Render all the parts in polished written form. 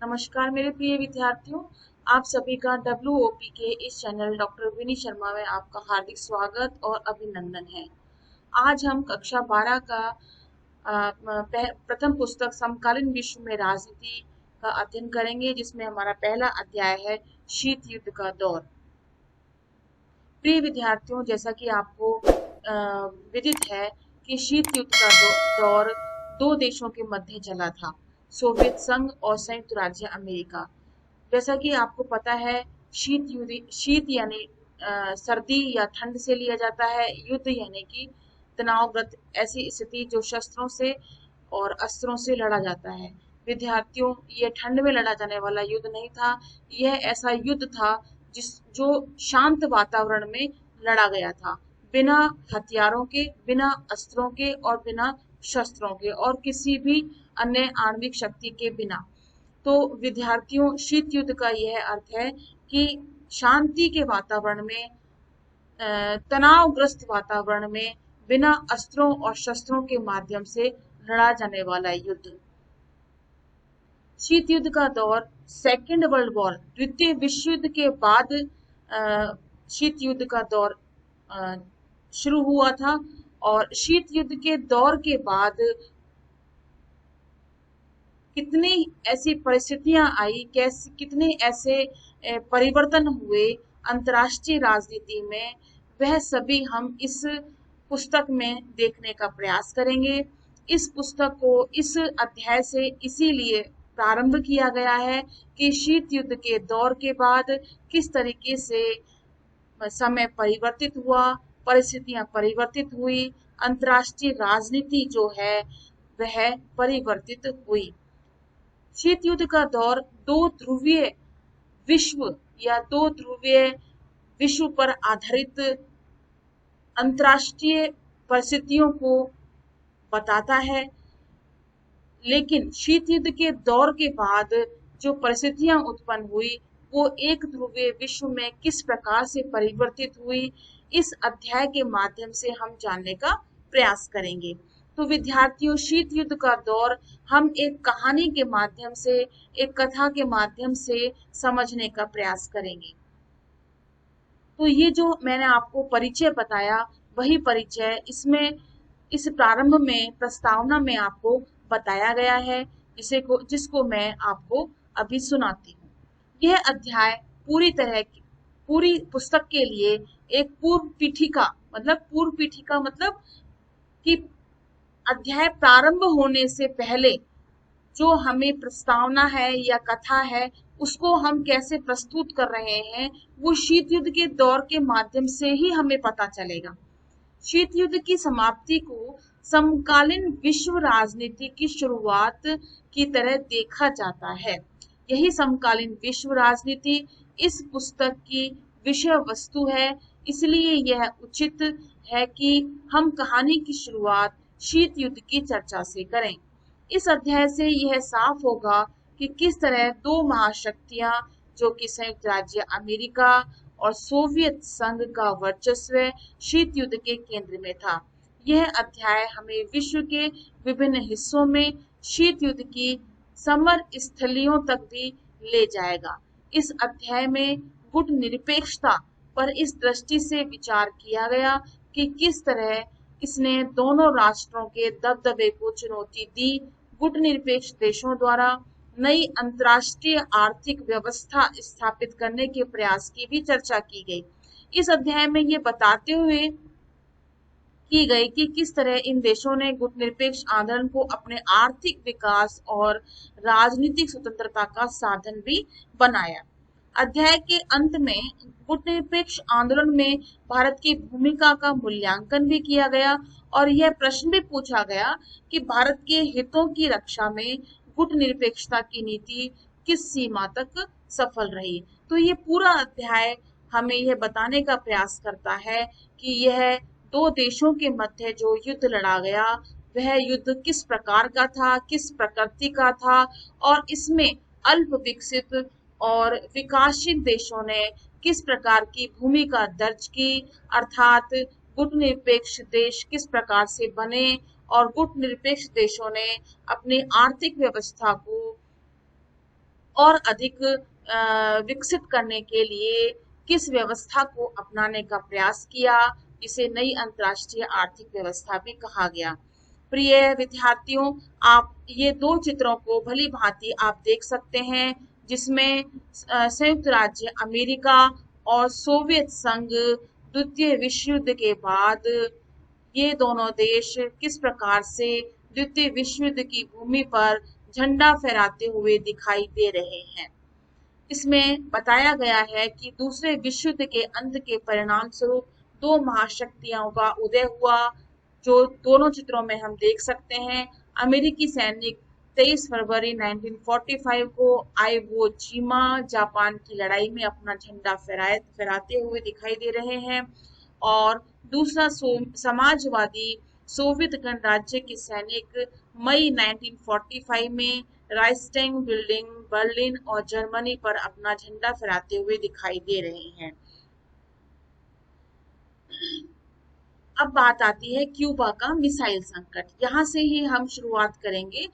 नमस्कार मेरे प्रिय विद्यार्थियों, आप सभी का WOP के इस चैनल डॉक्टर विनी शर्मा में आपका हार्दिक स्वागत और अभिनंदन है। आज हम कक्षा 12 का प्रथम पुस्तक समकालीन विश्व में राजनीति का अध्ययन करेंगे, जिसमें हमारा पहला अध्याय है शीत युद्ध का दौर। प्रिय विद्यार्थियों, जैसा कि आपको विदित है कि शीत युद्ध का दौर दो देशों के मध्य चला था, सोवियत संघ और संयुक्त राज्य अमेरिका। जैसा कि आपको पता है, शीत यानी सर्दी या ठंड से लिया जाता है। युद्ध यानी कि तनावग्रस्त ऐसी स्थिति जो शस्त्रों से और अस्त्रों से लड़ा जाता है। विद्यार्थियों, ये ठंड में लड़ा जाने वाला युद्ध नहीं था। यह ऐसा युद्ध था जो शांत वातावरण में लड़ा गया था, बिना हथियारों के, बिना अस्त्रों के और बिना शस्त्रों के और किसी भी अन्य आणविक शक्ति के बिना। तो विद्यार्थियों, शीत युद्ध का यह अर्थ है कि शांति के वातावरण में, तनावग्रस्त वातावरण में, बिना अस्त्रों और शस्त्रों के माध्यम से लड़ा जाने वाला युद्ध। शीत युद्ध का दौर सेकेंड वर्ल्ड वॉर, द्वितीय विश्व युद्ध के बाद शीत युद्ध का दौर शुरू हुआ था। और शीत युद्ध के दौर के बाद कितनी ऐसी परिस्थितियां आई, कैसे कितने ऐसे परिवर्तन हुए अंतर्राष्ट्रीय राजनीति में, वह सभी हम इस पुस्तक में देखने का प्रयास करेंगे। इस पुस्तक को इस अध्याय से इसीलिए प्रारंभ किया गया है कि शीत युद्ध के दौर के बाद किस तरीके से समय परिवर्तित हुआ, परिस्थितियां परिवर्तित हुई, अंतर्राष्ट्रीय राजनीति जो है वह परिवर्तित हुई। शीत युद्ध का दौर दो ध्रुवीय विश्व पर आधारित अंतर्राष्ट्रीय परिस्थितियों को बताता है। लेकिन शीत युद्ध के दौर के बाद जो परिस्थितियां उत्पन्न हुई, वो एक ध्रुवीय विश्व में किस प्रकार से परिवर्तित हुई, इस अध्याय के माध्यम से हम जानने का प्रयास करेंगे। तो विद्यार्थियों, शीत युद्ध का दौर हम एक कहानी के माध्यम से, एक कथा के माध्यम से समझने का प्रयास करेंगे। तो ये जो मैंने आपको परिचय बताया, वही परिचय इसमें इस प्रारंभ में प्रस्तावना में आपको बताया गया है, जिसको मैं आपको अभी सुनाती हूँ। यह अध्याय पूरी पुस्तक के लिए एक पूर्व पीठिका मतलब कि अध्याय प्रारंभ होने से पहले जो हमें प्रस्तावना है या कथा है, उसको हम कैसे प्रस्तुत कर रहे हैं, वो शीत युद्ध के दौर के माध्यम से ही हमें पता चलेगा। शीत युद्ध की समाप्ति को समकालीन विश्व राजनीति की शुरुआत की तरह देखा जाता है। यही समकालीन विश्व राजनीति इस पुस्तक की विषय वस्तु है। इसलिए यह उचित है कि हम कहानी की शुरुआत शीत युद्ध की चर्चा से करें। इस अध्याय से यह साफ होगा कि किस तरह दो महाशक्तियां, जो कि संयुक्त राज्य अमेरिका और सोवियत संघ का वर्चस्व शीत युद्ध के केंद्र में था। यह अध्याय हमें विश्व के विभिन्न हिस्सों में शीत युद्ध की समर स्थलियों तक भी ले जाएगा। इस अध्याय में गुटनिरपेक्षता पर इस दृष्टि से विचार किया गया कि किस तरह इसने दोनों राष्ट्रों के दबदबे को चुनौती दी। गुटनिरपेक्ष देशों द्वारा नई अंतर्राष्ट्रीय आर्थिक व्यवस्था स्थापित करने के प्रयास की भी चर्चा की गई। इस अध्याय में ये बताते हुए की गई कि किस तरह इन देशों ने गुटनिरपेक्ष आंदोलन को अपने आर्थिक विकास और राजनीतिक स्वतंत्रता का साधन भी बनाया। अध्याय के अंत में गुटनिरपेक्ष आंदोलन में भारत की भूमिका का मूल्यांकन भी किया गया और यह प्रश्न भी पूछा गया कि भारत के हितों की रक्षा में गुटनिरपेक्षता की नीति किस सीमा तक सफल रही। तो ये पूरा अध्याय हमें यह बताने का प्रयास करता है कि यह दो देशों के मध्य जो युद्ध लड़ा गया, वह युद्ध किस प्रकार का था, किस प्रकृति का था, और इसमें अल्प विकसित और विकासशील देशों ने किस प्रकार की भूमिका दर्ज की, अर्थात गुटनिरपेक्ष देश किस प्रकार से बने और गुटनिरपेक्ष देशों ने अपनी आर्थिक व्यवस्था को और अधिक विकसित करने के लिए किस व्यवस्था को अपनाने का प्रयास किया, जिसे नई अंतर्राष्ट्रीय आर्थिक व्यवस्था भी कहा गया। प्रिय विद्यार्थियों, आप ये दो चित्रों को भली भांति आप देख सकते हैं, जिसमें संयुक्त राज्य अमेरिका और सोवियत संघ द्वितीय विश्व युद्ध के बाद ये दोनों देश किस प्रकार से द्वितीय विश्व युद्ध की भूमि पर झंडा फहराते हुए दिखाई दे रहे हैं। इसमें बताया गया है कि दूसरे विश्व युद्ध के अंत के परिणाम स्वरूप दो महाशक्तियों का उदय हुआ, जो दोनों चित्रों में हम देख सकते हैं। अमेरिकी सैनिक 23 फरवरी 1945 को आइवो जिमा जापान की लड़ाई में अपना झंडा फहराते हुए दिखाई दे रहे हैं, और दूसरा समाजवादी सोवियत गणराज्य के सैनिक मई 1945 में राइस्टेंग बिल्डिंग बर्लिन और जर्मनी पर अपना झंडा फहराते हुए दिखाई दे रहे हैं। अब बात आती है क्यूबा का मिसाइल संकट। यहाँ से ही हम शुरुआत करेंगे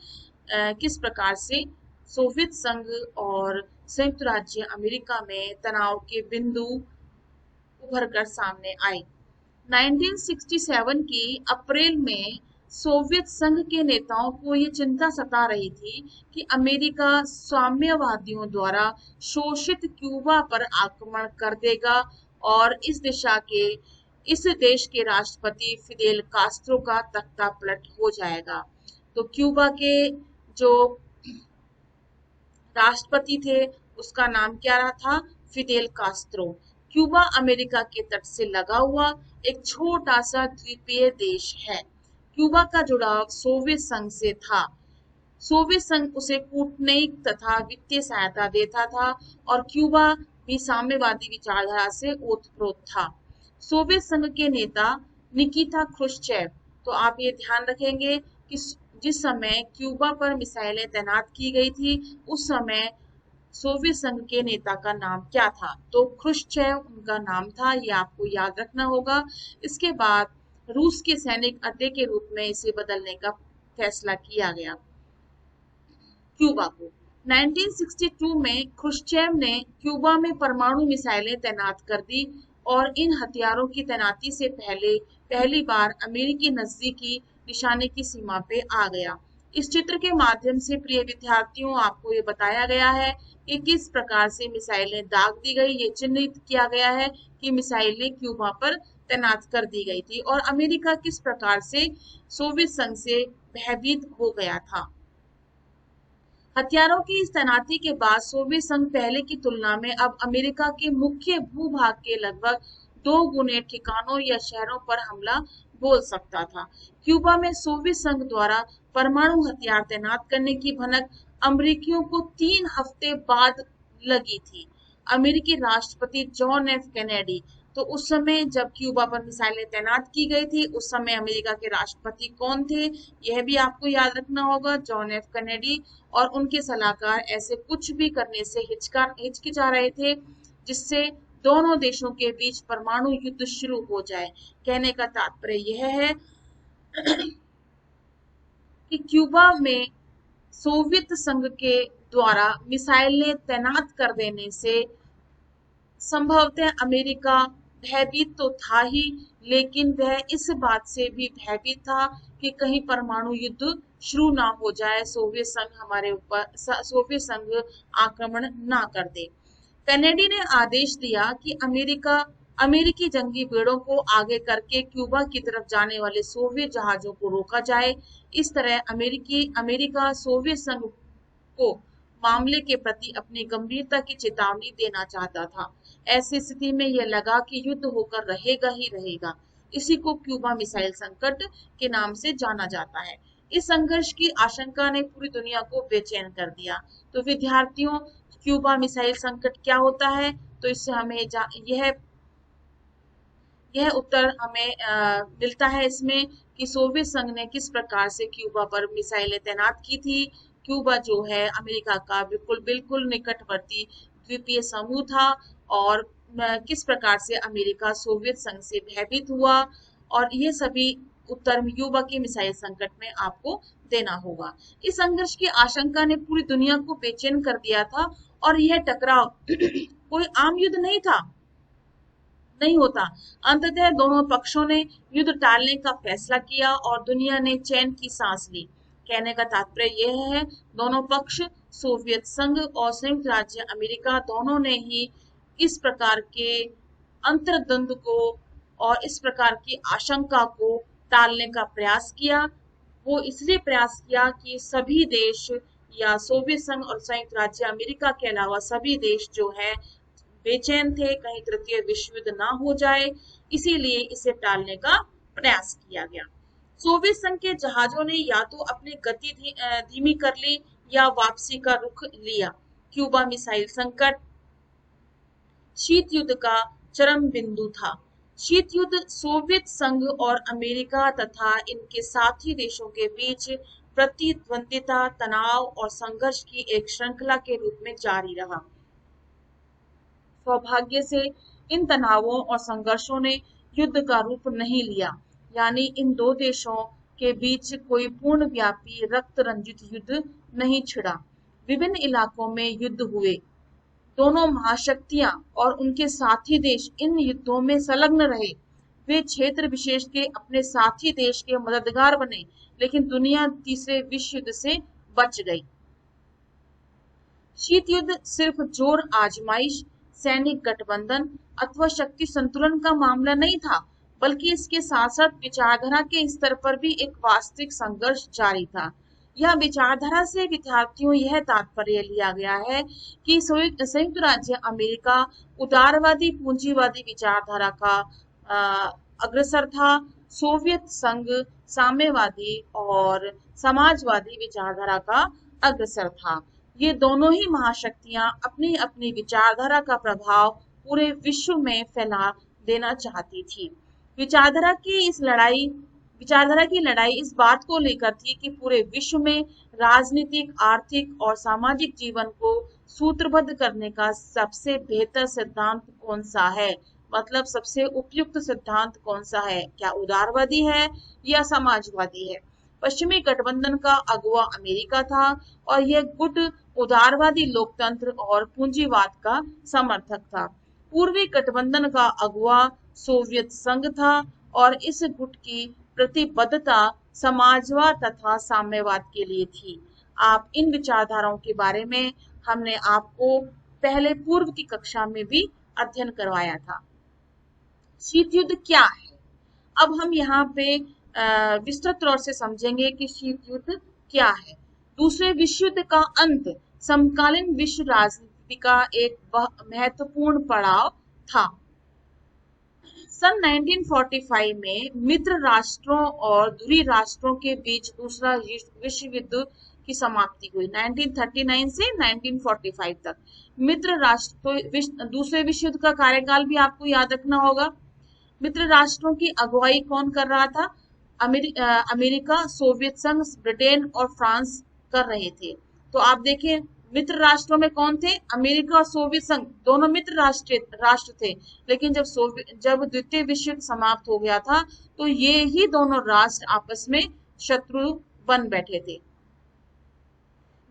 किस प्रकार से सोवियत संघ और संयुक्त राज्य अमेरिका में तनाव के बिंदु उभर कर सामने आए। 1967 की अप्रैल में सोवियत संघ के नेताओं को ये चिंता सता रही थी कि अमेरिका साम्यवादियों द्वारा शोषित क्यूबा पर आक्रमण कर देगा और इस देश के राष्ट्रपति फिदेल कास्त्रो का तख्ता पलट हो जाएगा। तो क्यूबा के जो राष्ट्रपति थे उसका नाम क्या रहा था? Fidel Castro. क्यूबा अमेरिका के तट से लगा हुआ एक छोटा सा द्वीपीय देश है। क्यूबा का जुड़ाव सोवियत संघ से था। सोवियत संघ उसे कूटनीतिक तथा वित्तीय सहायता देता था और क्यूबा भी साम्यवादी विचारधारा से ओतप्रोत था। सोवियत संघ के नेता निकिता क्रुश्चेव, तो आप ये ध्यान रखेंगे कि जिस समय क्यूबा पर मिसाइलें तैनात की गई थी उस समय सोवियत संघ के नेता का नाम क्या था? तो क्रुश्चेव उनका नाम था, ये आपको याद रखना होगा। इसके बाद रूस के सैनिक अड्डे के रूप में इसे बदलने का फैसला किया गया क्यूबा को। 1962 में क्रुश्चेव ने क्यूबा में परमाणु मिसाइलें तैनात कर दी और इन हथियारों की तैनाती से पहली बार अमेरिकी नजदीकी निशाने की सीमा पे आ गया। इस चित्र के माध्यम से प्रिय विद्यार्थियों आपको ये बताया गया है कि किस प्रकार से मिसाइलें दाग दी गई। ये चिन्हित किया गया है कि मिसाइलें क्यूबा पर तैनात कर दी गई थी और अमेरिका किस प्रकार से सोवियत संघ से भयभीत हो गया था। हथियारों की इस तैनाती के बाद सोवियत संघ पहले की तुलना में अब अमेरिका के मुख्य भूभाग के लगभग 2 गुने ठिकानों या शहरों पर हमला बोल सकता था। क्यूबा में सोवियत संघ द्वारा परमाणु हथियार तैनात करने की भनक अमेरिकियों को 3 हफ्ते बाद लगी थी। अमेरिकी राष्ट्रपति जॉन एफ कैनेडी, तो उस समय जब क्यूबा पर मिसाइलें तैनात की गई थी उस समय अमेरिका के राष्ट्रपति कौन थे? यह भी आपको याद रखना होगा, जॉन एफ कैनेडी। और उनके सलाहकार ऐसे कुछ भी करने से हिचकिचा रहे थे जिससे दोनों देशों के बीच परमाणु युद्ध शुरू हो जाए। कहने का तात्पर्य यह है कि क्यूबा में सोवियत संघ के द्वारा मिसाइलें तैनात कर देने से संभवतः अमेरिका भयभीत तो था ही, लेकिन वह इस बात से भी भयभीत था कि कहीं परमाणु युद्ध शुरू ना हो जाए, सोवियत संघ आक्रमण ना कर दे। कैनेडी ने आदेश दिया कि अमेरिकी जंगी बेड़ों को आगे करके क्यूबा की तरफ जाने वाले सोवियत जहाजों को रोका जाए। इस तरह अमेरिका सोवियत संघ को मामले के प्रति अपनी गंभीरता की चेतावनी देना चाहता था। ऐसी स्थिति में यह लगा कि युद्ध होकर रहेगा ही रहेगा। इसी को क्यूबा मिसाइल संकट के नाम से जाना जाता है। इस संघर्ष की आशंका ने पूरी दुनिया को बेचैन कर दिया। तो विद्यार्थियों, क्यूबा मिसाइल संकट क्या होता है? तो इससे हमें यह उत्तर हमें मिलता है इसमें कि सोवियत संघ ने किस प्रकार से क्यूबा पर मिसाइलें तैनात की थी। क्यूबा जो है अमेरिका का बिल्कुल निकटवर्ती द्वीपीय समूह था और किस प्रकार से अमेरिका सोवियत संघ से भयभीत हुआ, और ये सभी उत्तर क्यूबा के मिसाइल संकट में आपको देना होगा। इस संघर्ष की आशंका ने पूरी दुनिया को बेचैन कर दिया था और यह टकराव कोई आम युद्ध नहीं होता। अंततः दोनों पक्षों ने युद्ध टालने का फैसला किया और दुनिया ने चैन की सांस ली। कहने का तात्पर्य यह है, दोनों पक्ष सोवियत संघ और संयुक्त राज्य अमेरिका दोनों ने ही इस प्रकार के अंतर्द्वंद को और इस प्रकार की आशंका को टालने का प्रयास किया। वो इसलिए प्रयास किया कि सभी देश या सोवियत संघ और संयुक्त राज्य अमेरिका के अलावा सभी देश जो है बेचैन थे, कहीं तृतीय विश्व युद्ध ना हो जाए, इसीलिए इसे टालने का प्रयास किया गया। सोवियत संघ के जहाजों ने या तो अपनी गति धीमी कर ली या वापसी का रुख लिया। क्यूबा मिसाइल संकट शीत युद्ध का चरम बिंदु था। शीत युद्ध सोवियत संघ और अमेरिका तथा इनके साथी देशों के बीच प्रतिद्वंदिता, तनाव और संघर्ष की एक श्रृंखला के रूप में जारी रहा। सौभाग्य से इन तनावों और संघर्षों ने युद्ध का रूप नहीं लिया, यानी इन दो देशों के बीच कोई पूर्णव्यापी रक्त रंजित युद्ध नहीं छिड़ा। विभिन्न इलाकों में युद्ध हुए। दोनों महाशक्तियां और उनके साथी देश इन युद्धों में संलग्न रहे। वे क्षेत्र विशेष के अपने साथी देश के मददगार बने, लेकिन दुनिया तीसरे विश्व युद्ध से बच गई। शीत युद्ध सिर्फ जोर आजमाइश, सैनिक गठबंधन अथवा शक्ति संतुलन का मामला नहीं था, बल्कि इसके साथ साथ विचारधारा के स्तर पर भी एक वास्तविक संघर्ष जारी था। यह विचारधारा से विद्यार्थियों यह तात्पर्य लिया गया है कि संयुक्त राज्य अमेरिका उदारवादी पूंजीवादी विचारधारा का अग्रसर था। सोवियत संघ साम्यवादी और समाजवादी विचारधारा का अग्रसर था। ये दोनों ही महाशक्तियां अपनी अपनी विचारधारा का प्रभाव पूरे विश्व में फैला देना चाहती थी। विचारधारा की लड़ाई इस बात को लेकर थी कि पूरे विश्व में राजनीतिक, आर्थिक और सामाजिक जीवन को सूत्रबद्ध करने का सबसे बेहतर सिद्धांत कौन सा है, मतलब सबसे उपयुक्त सिद्धांत कौन सा है, क्या उदारवादी है या समाजवादी है। पश्चिमी गठबंधन का अगुवा अमेरिका था और यह गुट उदारवादी लोकतंत्र और पूंजीवाद का समर्थक था। पूर्वी गठबंधन का अगुवा सोवियत संघ था और इस गुट की प्रतिबद्धता समाजवाद तथा साम्यवाद के लिए थी। आप इन विचारधाराओं के बारे में हमने आपको पहले पूर्व की कक्षा में भी अध्ययन करवाया था। शीत युद्ध क्या है? अब हम यहाँ पे विस्तृत तौर से समझेंगे कि शीत युद्ध क्या है। दूसरे विश्व युद्ध का अंत समकालीन विश्व राजनीति का एक महत्वपूर्ण पड़ाव था। सन 1945 में मित्र राष्ट्रों और ध्रुवीय राष्ट्रों के बीच दूसरा विश्व युद्ध की समाप्ति हुई 1939 से 1945 तक। मित्र राष्ट्र तो दूसरे विश्व युद्ध का कार्यकाल भी आपको याद रखना होगा। मित्र राष्ट्रों की अगुवाई कौन कर रहा था? अमेरिका, सोवियत संघ, ब्रिटेन और फ्रांस कर रहे थे। तो आप देखें मित्र राष्ट्रों में कौन थे? अमेरिका और सोवियत संघ दोनों मित्र राष्ट्र थे, लेकिन जब द्वितीय विश्व युद्ध समाप्त हो गया था तो ये ही दोनों राष्ट्र आपस में शत्रु बन बैठे थे।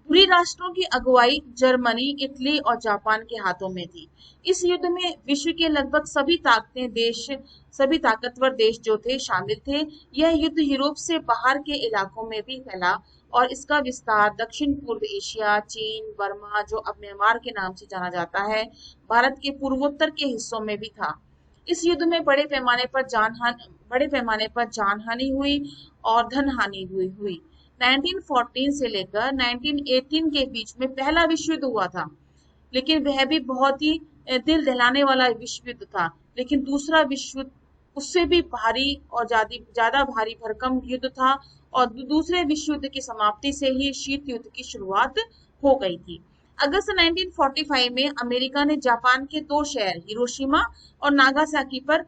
पूरी राष्ट्रों की अगुवाई जर्मनी, इटली और जापान के हाथों में थी। इस युद्ध में विश्व के लगभग सभी ताकतवर देश जो थे शामिल थे। यह युद्ध यूरोप से बाहर के इलाकों में भी फैला और इसका विस्तार दक्षिण पूर्व एशिया, चीन, बर्मा जो अब म्यांमार के नाम से जाना जाता है, भारत के पूर्वोत्तर के हिस्सों में भी था। इस युद्ध में बड़े पैमाने पर जानहानि हुई और धन हानि हुई। 1914 से लेकर 1918 के बीच में पहला विश्व युद्ध हुआ था, लेकिन वह भी बहुत ही दिल दहलाने वाला विश्व युद्ध था। लेकिन दूसरा विश्व युद्ध उससे भी भारी और ज्यादा भारी भरकम युद्ध था और दूसरे विश्व युद्ध की समाप्ति से ही शीत युद्ध की शुरुआत हो गई थी। अगस्त 1945 में अमेरिका ने जापान के 2 शहर हिरोशिमा और नागासाकी पर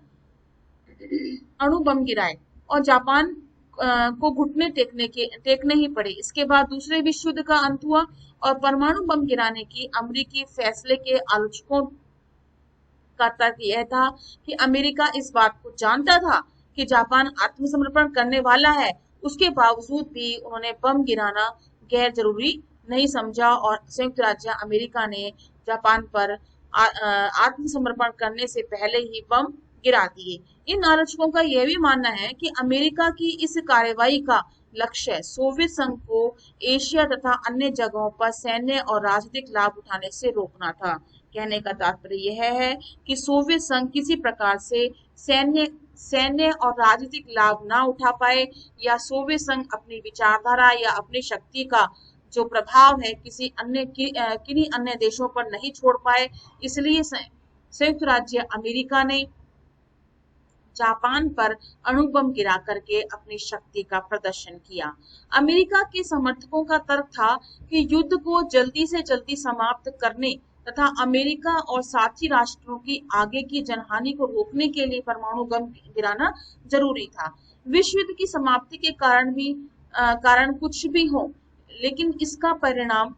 अणु बम गिराए और जापान को घुटने टेकने ही पड़े। इसके बाद दूसरे विश्व युद्ध का अंत हुआ और परमाणु बम गिराने की अमेरिकी फैसले के आलोचकों का तर्क यह था कि अमेरिका इस बात को जानता था कि जापान आत्मसमर्पण करने वाला है उसके बावजूद भी उन्होंने बम गिराना गैर जरूरी नहीं समझा और संयुक्त राज्य अमेरिका ने जापान पर आत्मसमर्पण करने से पहले ही बम गिरा दिए। इन आलोचकों का यह भी मानना है कि अमेरिका की इस कार्रवाई का लक्ष्य सोवियत संघ को एशिया तथा अन्य जगहों पर सैन्य और राजनीतिक लाभ उठाने से रोकना था। कहने का तात्पर्य यह है कि सोवियत संघ किसी प्रकार से सैन्य सैन्य और राजनीतिक लाभ ना उठा पाए या सोवियत संघ अपनी विचारधारा या अपनी शक्ति का जो प्रभाव है किन्हीं अन्य देशों पर नहीं छोड़ पाए, इसलिए संयुक्त राज्य अमेरिका ने जापान पर अणु बम गिरा करके अपनी शक्ति का प्रदर्शन किया। अमेरिका के समर्थकों का तर्क था कि युद्ध को जल्दी से जल्दी समाप्त करने तथा अमेरिका और साथी राष्ट्रों की आगे की जनहानि को रोकने के लिए परमाणु बम गिराना जरूरी था। विश्व युद्ध की समाप्ति के कारण कुछ भी हो, लेकिन इसका परिणाम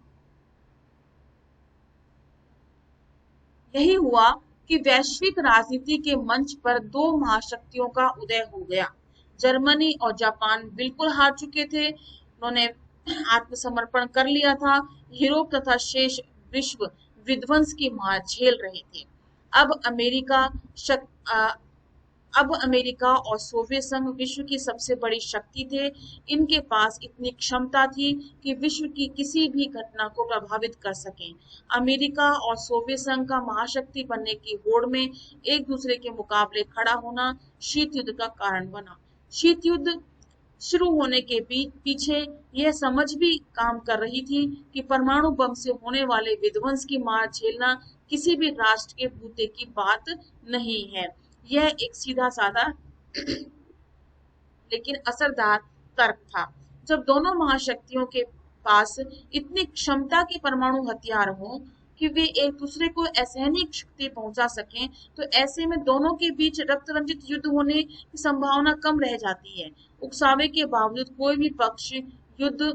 यही हुआ कि वैश्विक राजनीति के मंच पर दो महाशक्तियों का उदय हो गया। जर्मनी और जापान बिल्कुल हार चुके थे, उन्होंने आत्मसमर्पण कर लिया था। यूरोप तथा शेष विश्व विध्वंस की मार झेल रहे थे। अब अमेरिका शक, अब अमेरिका और सोवियत संघ विश्व की सबसे बड़ी शक्ति थे। इनके पास इतनी क्षमता थी कि विश्व की किसी भी घटना को प्रभावित कर सकें। अमेरिका और सोवियत संघ का महाशक्ति बनने की होड़ में एक दूसरे के मुकाबले खड़ा होना शीत युद्ध का कारण बना। शीत युद्ध शुरू होने के पीछे यह समझ भी काम कर रही थी कि परमाणु बम से होने वाले विध्वंस की मार झेलना किसी भी राष्ट्र के बूते की बात नहीं है। यह एक सीधा साधा लेकिन असरदार तर्क था। जब दोनों महाशक्तियों के पास इतनी क्षमता के परमाणु हथियार हों कि वे एक दूसरे को असहनीय क्षति पहुंचा सकें, तो ऐसे में दोनों के बीच रक्त रंजित युद्ध होने की संभावना कम रह जाती है। उकसावे के बावजूद कोई भी पक्ष युद्ध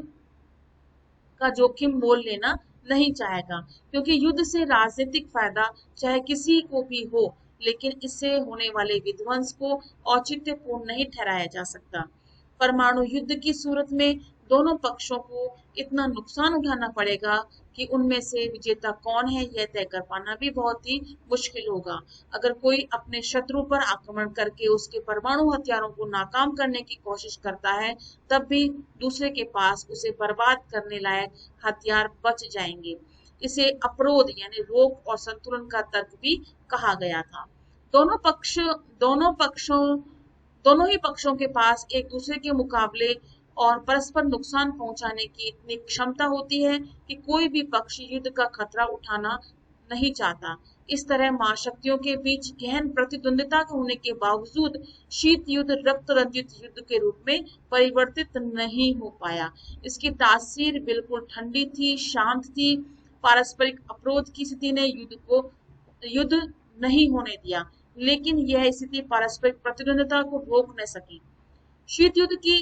का जोखिम मोल लेना नहीं चाहेगा, क्योंकि युद्ध से राजनीतिक फायदा चाहे किसी को भी हो, लेकिन इससे होने वाले विध्वंस को औचित्यपूर्ण नहीं ठहराया जा सकता। परमाणु युद्ध की सूरत में दोनों पक्षों को इतना नुकसान उठाना पड़ेगा कि उनमें से विजेता कौन है यह तय कर पाना भी बहुत ही मुश्किल होगा। अगर कोई अपने शत्रु पर आक्रमण करके उसके परमाणु हथियारों को नाकाम करने की कोशिश करता है, तब भी दूसरे के पास उसे बर्बाद करने लायक हथियार बच जाएंगे। इसे अपरोध यानी रोक और संतुलन का तर्क भी कहा गया था। दोनों ही पक्षों के पास एक दूसरे के मुकाबले और परस्पर नुकसान पहुंचाने की इतनी क्षमता होती है कि कोई भी पक्ष युद्ध का खतरा उठाना नहीं चाहता। इस तरह महाशक्तियों के बीच गहन प्रतिद्वंदिता होने के बावजूद शीत युद्ध रक्त रंजित युद्ध के रूप में परिवर्तित नहीं हो पाया। इसकी तासीर बिल्कुल ठंडी थी, शांत थी। पारस्परिक अपरोध की स्थिति ने युद्ध नहीं होने दिया, लेकिन यह स्थिति पारस्परिक प्रतिद्वंदिता को रोक न सकी। शीत युद्ध की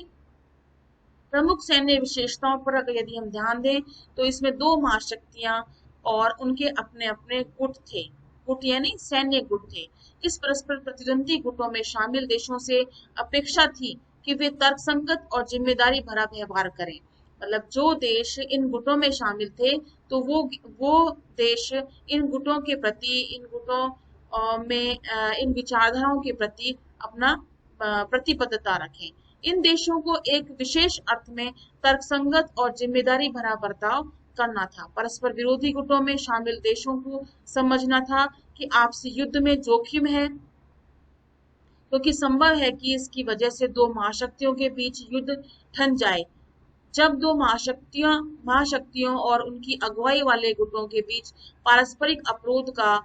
प्रमुख सैन्य विशेषताओं पर अगर यदि हम ध्यान दें, तो इसमें दो महाशक्तियां और उनके अपने अपने गुट थे। गुट यानी सैन्य गुट थे। इस परस्पर प्रतिद्वंदी गुटों में शामिल देशों से अपेक्षा थी कि वे तर्कसंगत और जिम्मेदारी भरा व्यवहार करें। मतलब जो देश इन गुटों में शामिल थे, तो वो देश इन गुटों के प्रति, इन गुटों में इन विचारधाराओं के प्रति अपना प्रतिबद्धता रखें। इन देशों को एक विशेष अर्थ में तर्कसंगत और जिम्मेदारी भरा बर्ताव करना था। परस्पर विरोधी गुटों में शामिल देशों को समझना था कि आपसी युद्ध में जोखिम है, क्योंकि संभव है कि इसकी वजह से दो महाशक्तियों के बीच युद्ध ठन जाए। जब दो महाशक्तियों और उनकी अगुवाई वाले गुटों के बीच पारस्परिक अपरोध का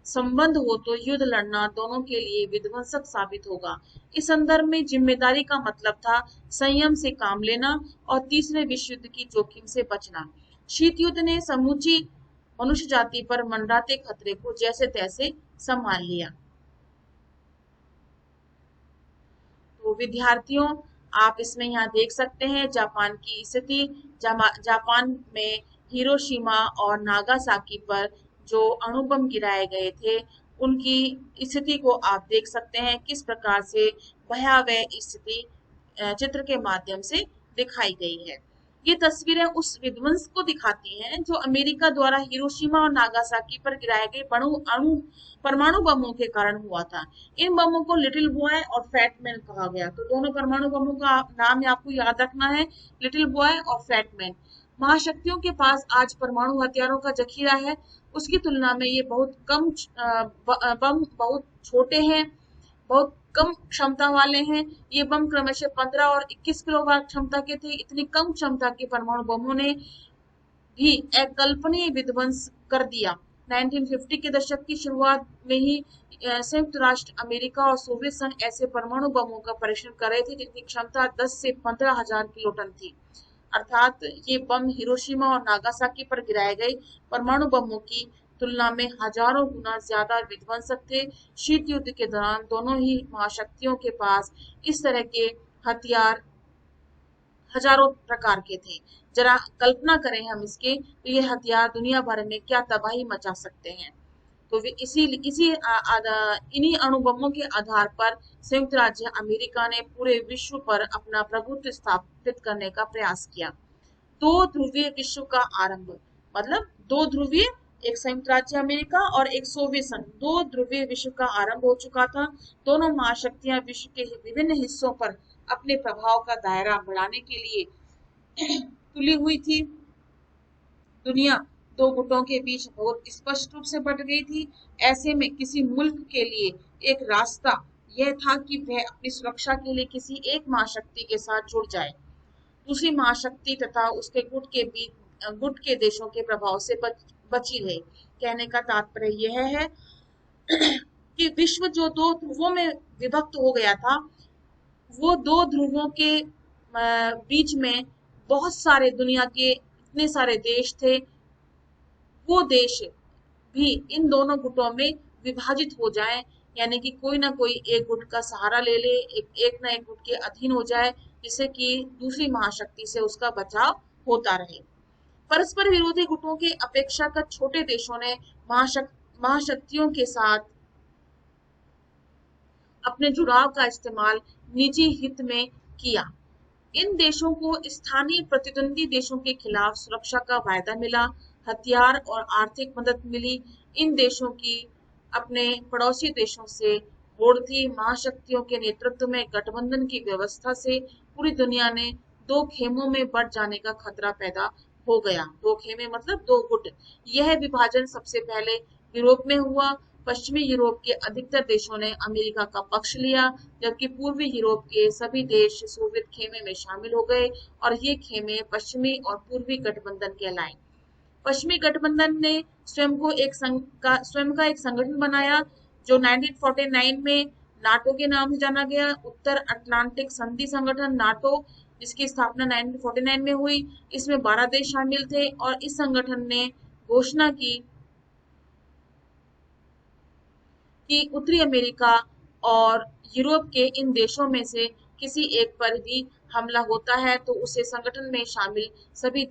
संबंध हो, तो युद्ध लड़ना दोनों के लिए विध्वंसक साबित होगा। इस संदर्भ में जिम्मेदारी का मतलब था संयम से काम लेना और तीसरे विश्व युद्ध की जोखिम से बचना। शीत युद्ध ने समूची मनुष्य जाति पर मंडराते खतरे को जैसे तैसे संभाल लिया। तो विद्यार्थियों, आप इसमें यहाँ देख सकते हैं जापान की स्थिति। जापान में हिरोशिमा और नागासाकी पर जो अणु बम गिराए गए थे, उनकी स्थिति को आप देख सकते हैं किस प्रकार से भयावह स्थिति चित्र के माध्यम से दिखाई गई है। ये तस्वीरें उस विध्वंस को दिखाती हैं जो अमेरिका द्वारा हिरोशिमा और नागासाकी पर गिराए गए परमाणु बमों के कारण हुआ था। इन बमों को लिटिल बॉय और फैट मैन कहा गया। तो दोनों परमाणु बमों का नाम आपको याद रखना है, लिटिल बॉय और फैट मैन। महाशक्तियों के पास आज परमाणु हथियारों का जखीरा है, उसकी तुलना में ये बहुत कम बम बहुत छोटे हैं, बहुत कम क्षमता वाले हैं। ये बम क्रमशः 15 और 21 किलोवाट क्षमता के थे। इतनी कम क्षमता के परमाणु बमों ने भी अकल्पनीय विध्वंस कर दिया। 1950 के दशक की शुरुआत में ही संयुक्त राष्ट्र अमेरिका और सोवियत संघ ऐसे परमाणु बमों का परीक्षण कर रहे थे जिनकी क्षमता 10 से 15,000 किलोटन थी। अर्थात ये बम हिरोशिमा और नागासाकी पर गिराए गए परमाणु बमों की तुलना में हजारों गुना ज्यादा विध्वंसक थे। शीत युद्ध के दौरान दोनों ही महाशक्तियों के पास इस तरह के हथियार हजारों प्रकार के थे। जरा कल्पना करें हम इसके, तो ये हथियार दुनिया भर में क्या तबाही मचा सकते हैं। तो इन्हीं अणुबमों के आधार पर संयुक्त राज्य अमेरिका ने पूरे विश्व पर अपना प्रभुत्व स्थापित करने का प्रयास किया। दो ध्रुवीय विश्व का आरंभ, मतलब दो ध्रुवीय, एक संयुक्त राज्य अमेरिका और एक सोवियत संघ, दो ध्रुवीय विश्व का आरंभ हो चुका था। दोनों महाशक्तियां विश्व के विभिन्न हिस्सों पर अपने प्रभाव का दायरा बढ़ाने के लिए तुली हुई थी। दुनिया दो गुटों के बीच बहुत स्पष्ट रूप से बट गई थी। ऐसे में किसी मुल्क के लिए एक रास्ता यह था कि वह अपनी सुरक्षा के लिए किसी एक महाशक्ति के साथ जुड़ जाए, दूसरी महाशक्ति तथा उसके गुट के देशों के प्रभाव से बची रहे। कहने का तात्पर्य यह है कि विश्व जो दो ध्रुवों में विभक्त हो गया था, वो दो ध्रुवों के बीच में बहुत सारे दुनिया के इतने सारे देश थे, वो देश भी इन दोनों गुटों में विभाजित हो जाएं, यानी कि कोई ना कोई एक गुट का सहारा ले ले, एक ना एक गुट के अधीन हो जाए, जिससे कि दूसरी महाशक्ति से उसका बचाव होता रहे। परस्पर विरोधी गुटों के अपेक्षाकृत छोटे देशों ने महाशक्तियों के साथ अपने जुड़ाव का इस्तेमाल निजी हित में किया। इन देशों को स्थानीय प्रतिद्वंदी देशों के खिलाफ सुरक्षा का वायदा मिला, हथियार और आर्थिक मदद मिली। इन देशों की अपने पड़ोसी देशों से होड़ थी। महाशक्तियों के नेतृत्व में गठबंधन की व्यवस्था से पूरी दुनिया ने दो खेमों में बंट जाने का खतरा पैदा हो गया। दो खेमे मतलब दो गुट। यह विभाजन सबसे पहले यूरोप में हुआ। पश्चिमी यूरोप के अधिकतर देशों ने अमेरिका का पक्ष लिया, जबकि पूर्वी यूरोप के सभी देश सोवियत खेमे में शामिल हो गए और ये खेमे पश्चिमी और पूर्वी गठबंधन कहलाए। पश्चिमी गठबंधन ने स्वयं का एक संगठन बनाया जो 1949 में नाटो के नाम से जाना गया, उत्तर अटलांटिक संधि संगठन नाटो, जिसकी स्थापना 1949 में हुई। इसमें 12 देश शामिल थे और इस संगठन ने घोषणा की कि उत्तरी अमेरिका और यूरोप के इन देशों में से किसी एक पर भी हमला होता है तो उसे संगठन में शामिल सभी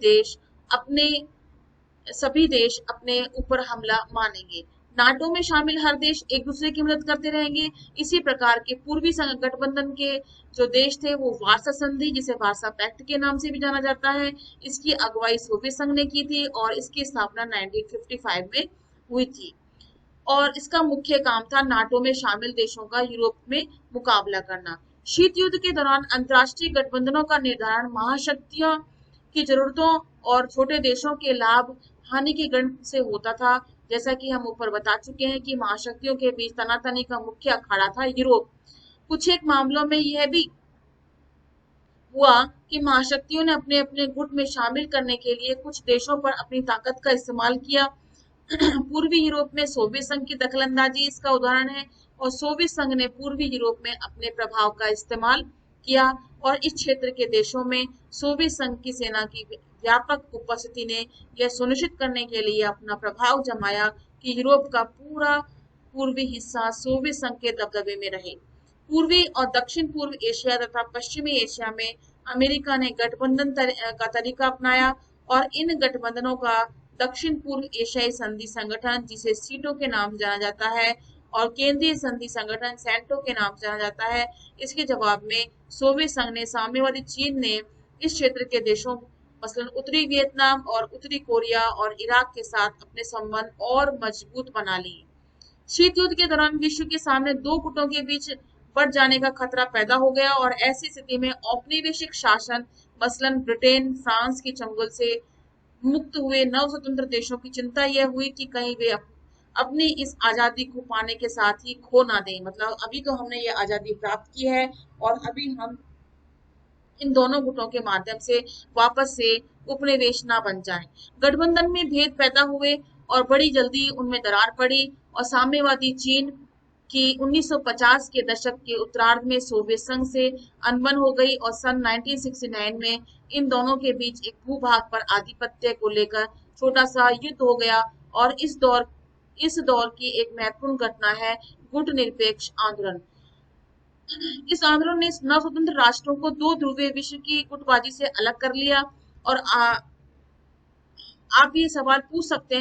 देश अपने ऊपर हमला मानेंगे। नाटो में शामिल हर देश एक दूसरे की मदद करते रहेंगे। इसी प्रकार के पूर्वी गठबंधन के जो देश थे वो वार्सा संधि, जिसे वार्सा पैक्ट के नाम से भी जाना जाता है, इसकी अगुवाई सोवियत संघ ने की थी और इसकी स्थापना 1955 में हुई थी और इसका मुख्य काम था नाटो में शामिल देशों का यूरोप में मुकाबला करना। शीत युद्ध के दौरान अंतरराष्ट्रीय गठबंधनों का निर्धारण महाशक्तियों की जरूरतों और छोटे देशों के लाभ हानि के गणित से होता था। जैसा कि हम ऊपर बता चुके हैं कि महाशक्तियों के बीच तनातनी का मुख्य अखाड़ा था यूरोप। कुछ एक मामलों में यह भी हुआ कि महाशक्तियों ने अपने अपने गुट में शामिल करने के लिए कुछ देशों पर अपनी ताकत का इस्तेमाल किया। पूर्वी यूरोप में सोवियत संघ की दखलंदाजी इसका उदाहरण है और सोवियत संघ ने पूर्वी यूरोप में अपने प्रभाव का इस्तेमाल किया और इस क्षेत्र के देशों में सोवियत संघ की सेना की व्यापक उपस्थिति ने यह सुनिश्चित करने के लिए अपना प्रभाव जमाया कि यूरोप का पूरा पूर्वी हिस्सा सोवियत संघ के दबदबे में रहे। पूर्वी और दक्षिण पूर्व एशिया तथा पश्चिमी एशिया में अमेरिका ने गठबंधन का तरीका अपनाया और इन गठबंधनों का दक्षिण पूर्व एशियाई संधि संगठन, जिसे सीटो के नाम जाना जाता है, और केंद्रीय संधि संगठन सैंटो के नाम से जाना जाता है। इसके जवाब में सोवियत संघ ने साम्यवादी चीन ने इस क्षेत्र के देशों मसलन उत्तरी वियतनाम और उत्तरी कोरिया और इराक के साथ अपने संबंध और मजबूत बना लिए। शीत युद्ध के दौरान विश्व के सामने दो गुटों के बीच बढ़ जाने का खतरा पैदा हो गया और ऐसी स्थिति में औपनिवेशिक शासन मसलन ब्रिटेन, फ्रांस के चंगुल से मुक्त हुए नव स्वतंत्र देशों की चिंता यह हुई कि कहीं वे अपनी इस आजादी को पाने के साथ ही खो ना दें। मतलब अभी तो हमने ये आजादी प्राप्त की है और अभी हम इन दोनों गुटों के माध्यम से वापस से उपनिवेश ना बन जाएं। गठबंधन में भेद पैदा हुए और बड़ी जल्दी उनमें दरार पड़ी और साम्यवादी चीन की 1950 के दशक के उत्तरार्ध में सोवियत संघ से अनबन हो गई और सन 1969 में इन दोनों के बीच एक भूभाग पर आधिपत्य को लेकर छोटा सा युद्ध हो गया और इस दौर की एक महत्वपूर्ण घटना है गुट निरपेक्ष आंदोलन। इस आंदोलन ने नव स्वतंत्र राष्ट्रों को दो ध्रुवीय विश्व की गुटबाजी से अलग कर लिया और आप ये सवाल पूछ सकते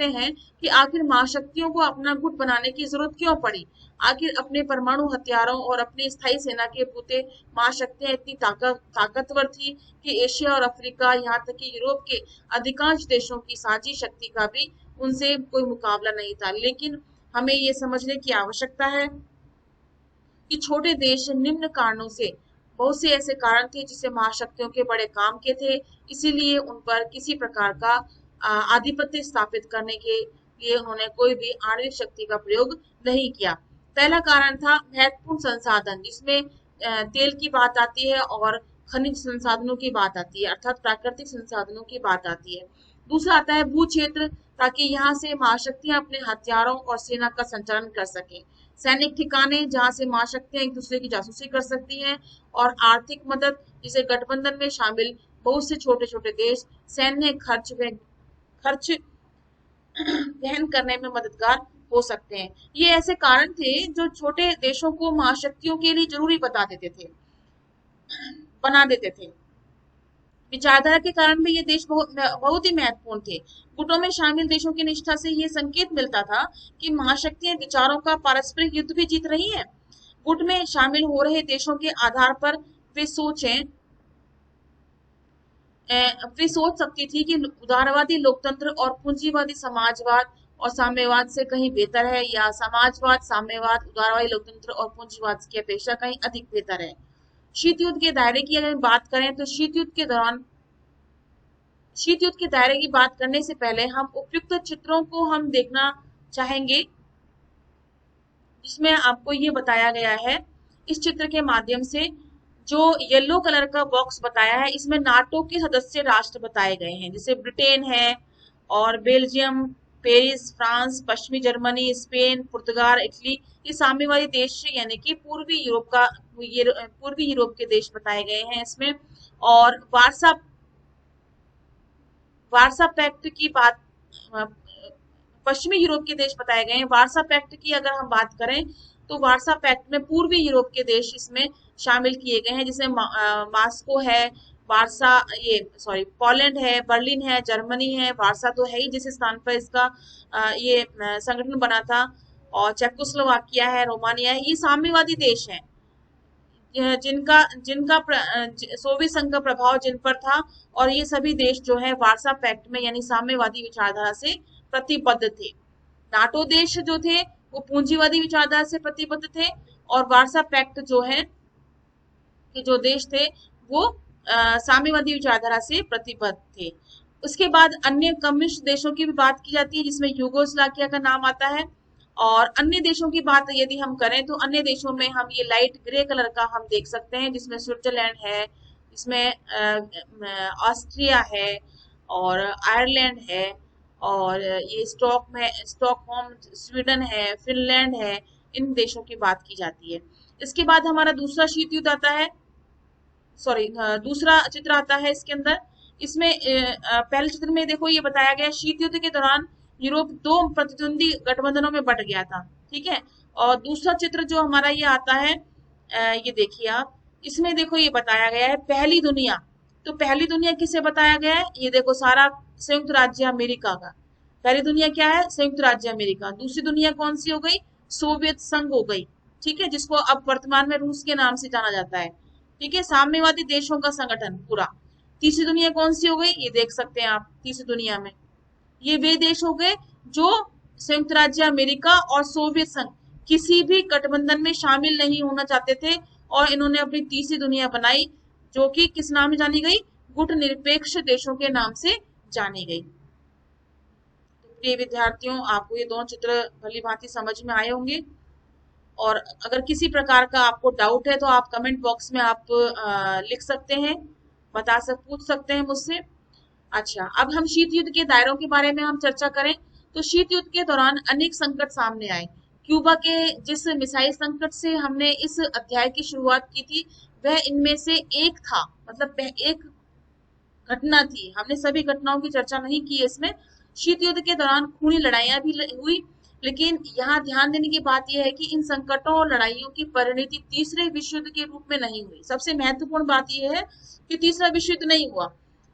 हैं कि आखिर महाशक्तियों को अपना गुट बनाने की जरूरत क्यों पड़ी। आखिर अपने परमाणु हथियारों और अपनी स्थायी सेना के बूते महाशक्तियां इतनी ताकतवर थी कि एशिया और अफ्रीका यहाँ तक कि यूरोप के अधिकांश देशों की साझी शक्ति का भी उनसे कोई मुकाबला नहीं था। लेकिन हमें ये समझने की आवश्यकता है कि छोटे देश निम्न कारणों से, बहुत से ऐसे कारण थे जिसे महाशक्तियों के बड़े काम के थे, इसीलिए उन पर किसी प्रकार का आधिपत्य स्थापित करने के लिए उन्होंने कोई भी आणविक शक्ति का प्रयोग नहीं किया। पहला कारण था महत्वपूर्ण संसाधन, जिसमें तेल की बात आती है और खनिज संसाधनों की बात आती है, अर्थात प्राकृतिक संसाधनों की बात आती है। दूसरा आता है भू क्षेत्र, ताकि यहाँ से महाशक्तियां अपने हथियारों और सेना का संचालन कर सकें। सैनिक ठिकाने, जहां से महाशक्तियां एक दूसरे की जासूसी कर सकती हैं। और आर्थिक मदद, जिसे गठबंधन में शामिल बहुत से छोटे छोटे देश सैन्य खर्च वहन करने में मददगार हो सकते हैं। ये ऐसे कारण थे जो छोटे देशों को महाशक्तियों के लिए जरूरी बना देते थे। विचारधारा के कारण भी ये देश बहुत ही महत्वपूर्ण थे। गुटों में शामिल देशों की निष्ठा से ये संकेत मिलता था कि महाशक्तियां विचारों का पारस्परिक युद्ध भी जीत रही हैं। गुट में शामिल हो रहे देशों के आधार पर वे सोच सकती थी कि उदारवादी लोकतंत्र और पूंजीवादी समाजवाद और साम्यवाद से कहीं बेहतर है, या समाजवाद, साम्यवाद, उदारवादी लोकतंत्र और पूंजीवाद की अपेक्षा कहीं अधिक बेहतर है। शीत युद्ध के दायरे की अगर बात करें तो शीत युद्ध के दायरे की बात करने से पहले हम उपयुक्त चित्रों को हम देखना चाहेंगे, जिसमें आपको ये बताया गया है। इस चित्र के माध्यम से जो येलो कलर का बॉक्स बताया है, इसमें नाटो के सदस्य राष्ट्र बताए गए हैं, जैसे ब्रिटेन है और बेल्जियम, पेरिस, फ्रांस, पश्चिमी जर्मनी, स्पेन, पुर्तगाल, इटली, ये साम्यवादी देश यानी कि पूर्वी यूरोप के देश बताए गए हैं इसमें। और वार्सा पैक्ट की बात, पश्चिमी यूरोप के देश बताए गए हैं। वार्सा पैक्ट की अगर हम बात करें तो वार्सा पैक्ट में पूर्वी यूरोप के देश इसमें शामिल किए गए हैं, जिसमें मास्को है, पोलैंड है, बर्लिन है, जर्मनी है, वार्सा तो है ही जिस स्थान पर इसका ये संगठन बना था, और चेकोस्लोवाकिया है, रोमानिया है। ये साम्यवादी देश हैं जिनका सोवियत संघ का प्रभाव जिन पर था, और ये सभी देश जो है वार्सा पैक्ट में यानी साम्यवादी विचारधारा से प्रतिबद्ध थे। नाटो देश जो थे वो पूंजीवादी विचारधारा से प्रतिबद्ध थे, और वार्सा पैक्ट जो है कि जो देश थे वो साम्यवादी विचारधारा से प्रतिबद्ध थे। उसके बाद अन्य कम्युनिस्ट देशों की भी बात की जाती है, जिसमें यूगोस्लाविया का नाम आता है। और अन्य देशों की बात यदि हम करें तो अन्य देशों में हम ये लाइट ग्रे कलर का हम देख सकते हैं, जिसमें स्विट्जरलैंड है, इसमें ऑस्ट्रिया है और आयरलैंड है, और ये स्टॉकहोम स्वीडन है, फिनलैंड है, इन देशों की बात की जाती है। इसके बाद हमारा दूसरा शीत युद्ध आता है, दूसरा चित्र आता है इसके अंदर। इसमें पहले चित्र में देखो ये बताया गया शीत युद्ध के दौरान यूरोप दो प्रतिद्वंदी गठबंधनों में बंट गया था, ठीक है। और दूसरा चित्र जो हमारा ये आता है, ये देखिए आप, इसमें देखो ये बताया गया है पहली दुनिया। तो पहली दुनिया किसे बताया गया है, ये देखो सारा संयुक्त राज्य अमेरिका का, पहली दुनिया क्या है? संयुक्त राज्य अमेरिका। दूसरी दुनिया कौन सी हो गई? सोवियत संघ हो गई, ठीक है, जिसको अब वर्तमान में रूस के नाम से जाना जाता है, ठीक है, साम्यवादी देशों का संगठन पूरा। तीसरी दुनिया कौन सी हो गई? ये देख सकते हैं आप तीसरी दुनिया में, ये वे देश हो गए जो संयुक्त राज्य अमेरिका और सोवियत संघ किसी भी गठबंधन में शामिल नहीं होना चाहते थे, और इन्होंने अपनी तीसरी दुनिया बनाई, जो कि किस नाम से जानी गई? गुट निरपेक्ष देशों के नाम से जानी गई। तो प्रिय विद्यार्थियों, आपको ये दोनों चित्र भली भांति समझ में आए होंगे, और अगर किसी प्रकार का आपको डाउट है तो आप कमेंट बॉक्स में आप लिख सकते हैं, पूछ सकते हैं मुझसे। अच्छा, अब हम शीत युद्ध के दायरों के बारे में हम चर्चा करें तो शीत युद्ध के दौरान अनेक संकट सामने आए। क्यूबा के जिस मिसाइल संकट से हमने इस अध्याय की शुरुआत की थी, वह इनमें से एक था, मतलब एक घटना थी। हमने सभी घटनाओं की चर्चा नहीं की है इसमें। शीत युद्ध के दौरान खूनी लड़ाइयां भी हुई, लेकिन यहाँ ध्यान देने की बात यह है कि इन संकटों और लड़ाइयों की परिणति तीसरे विश्व युद्ध के रूप में नहीं हुई। सबसे महत्वपूर्ण बात यह है कि तीसरा विश्व युद्ध नहीं हुआ,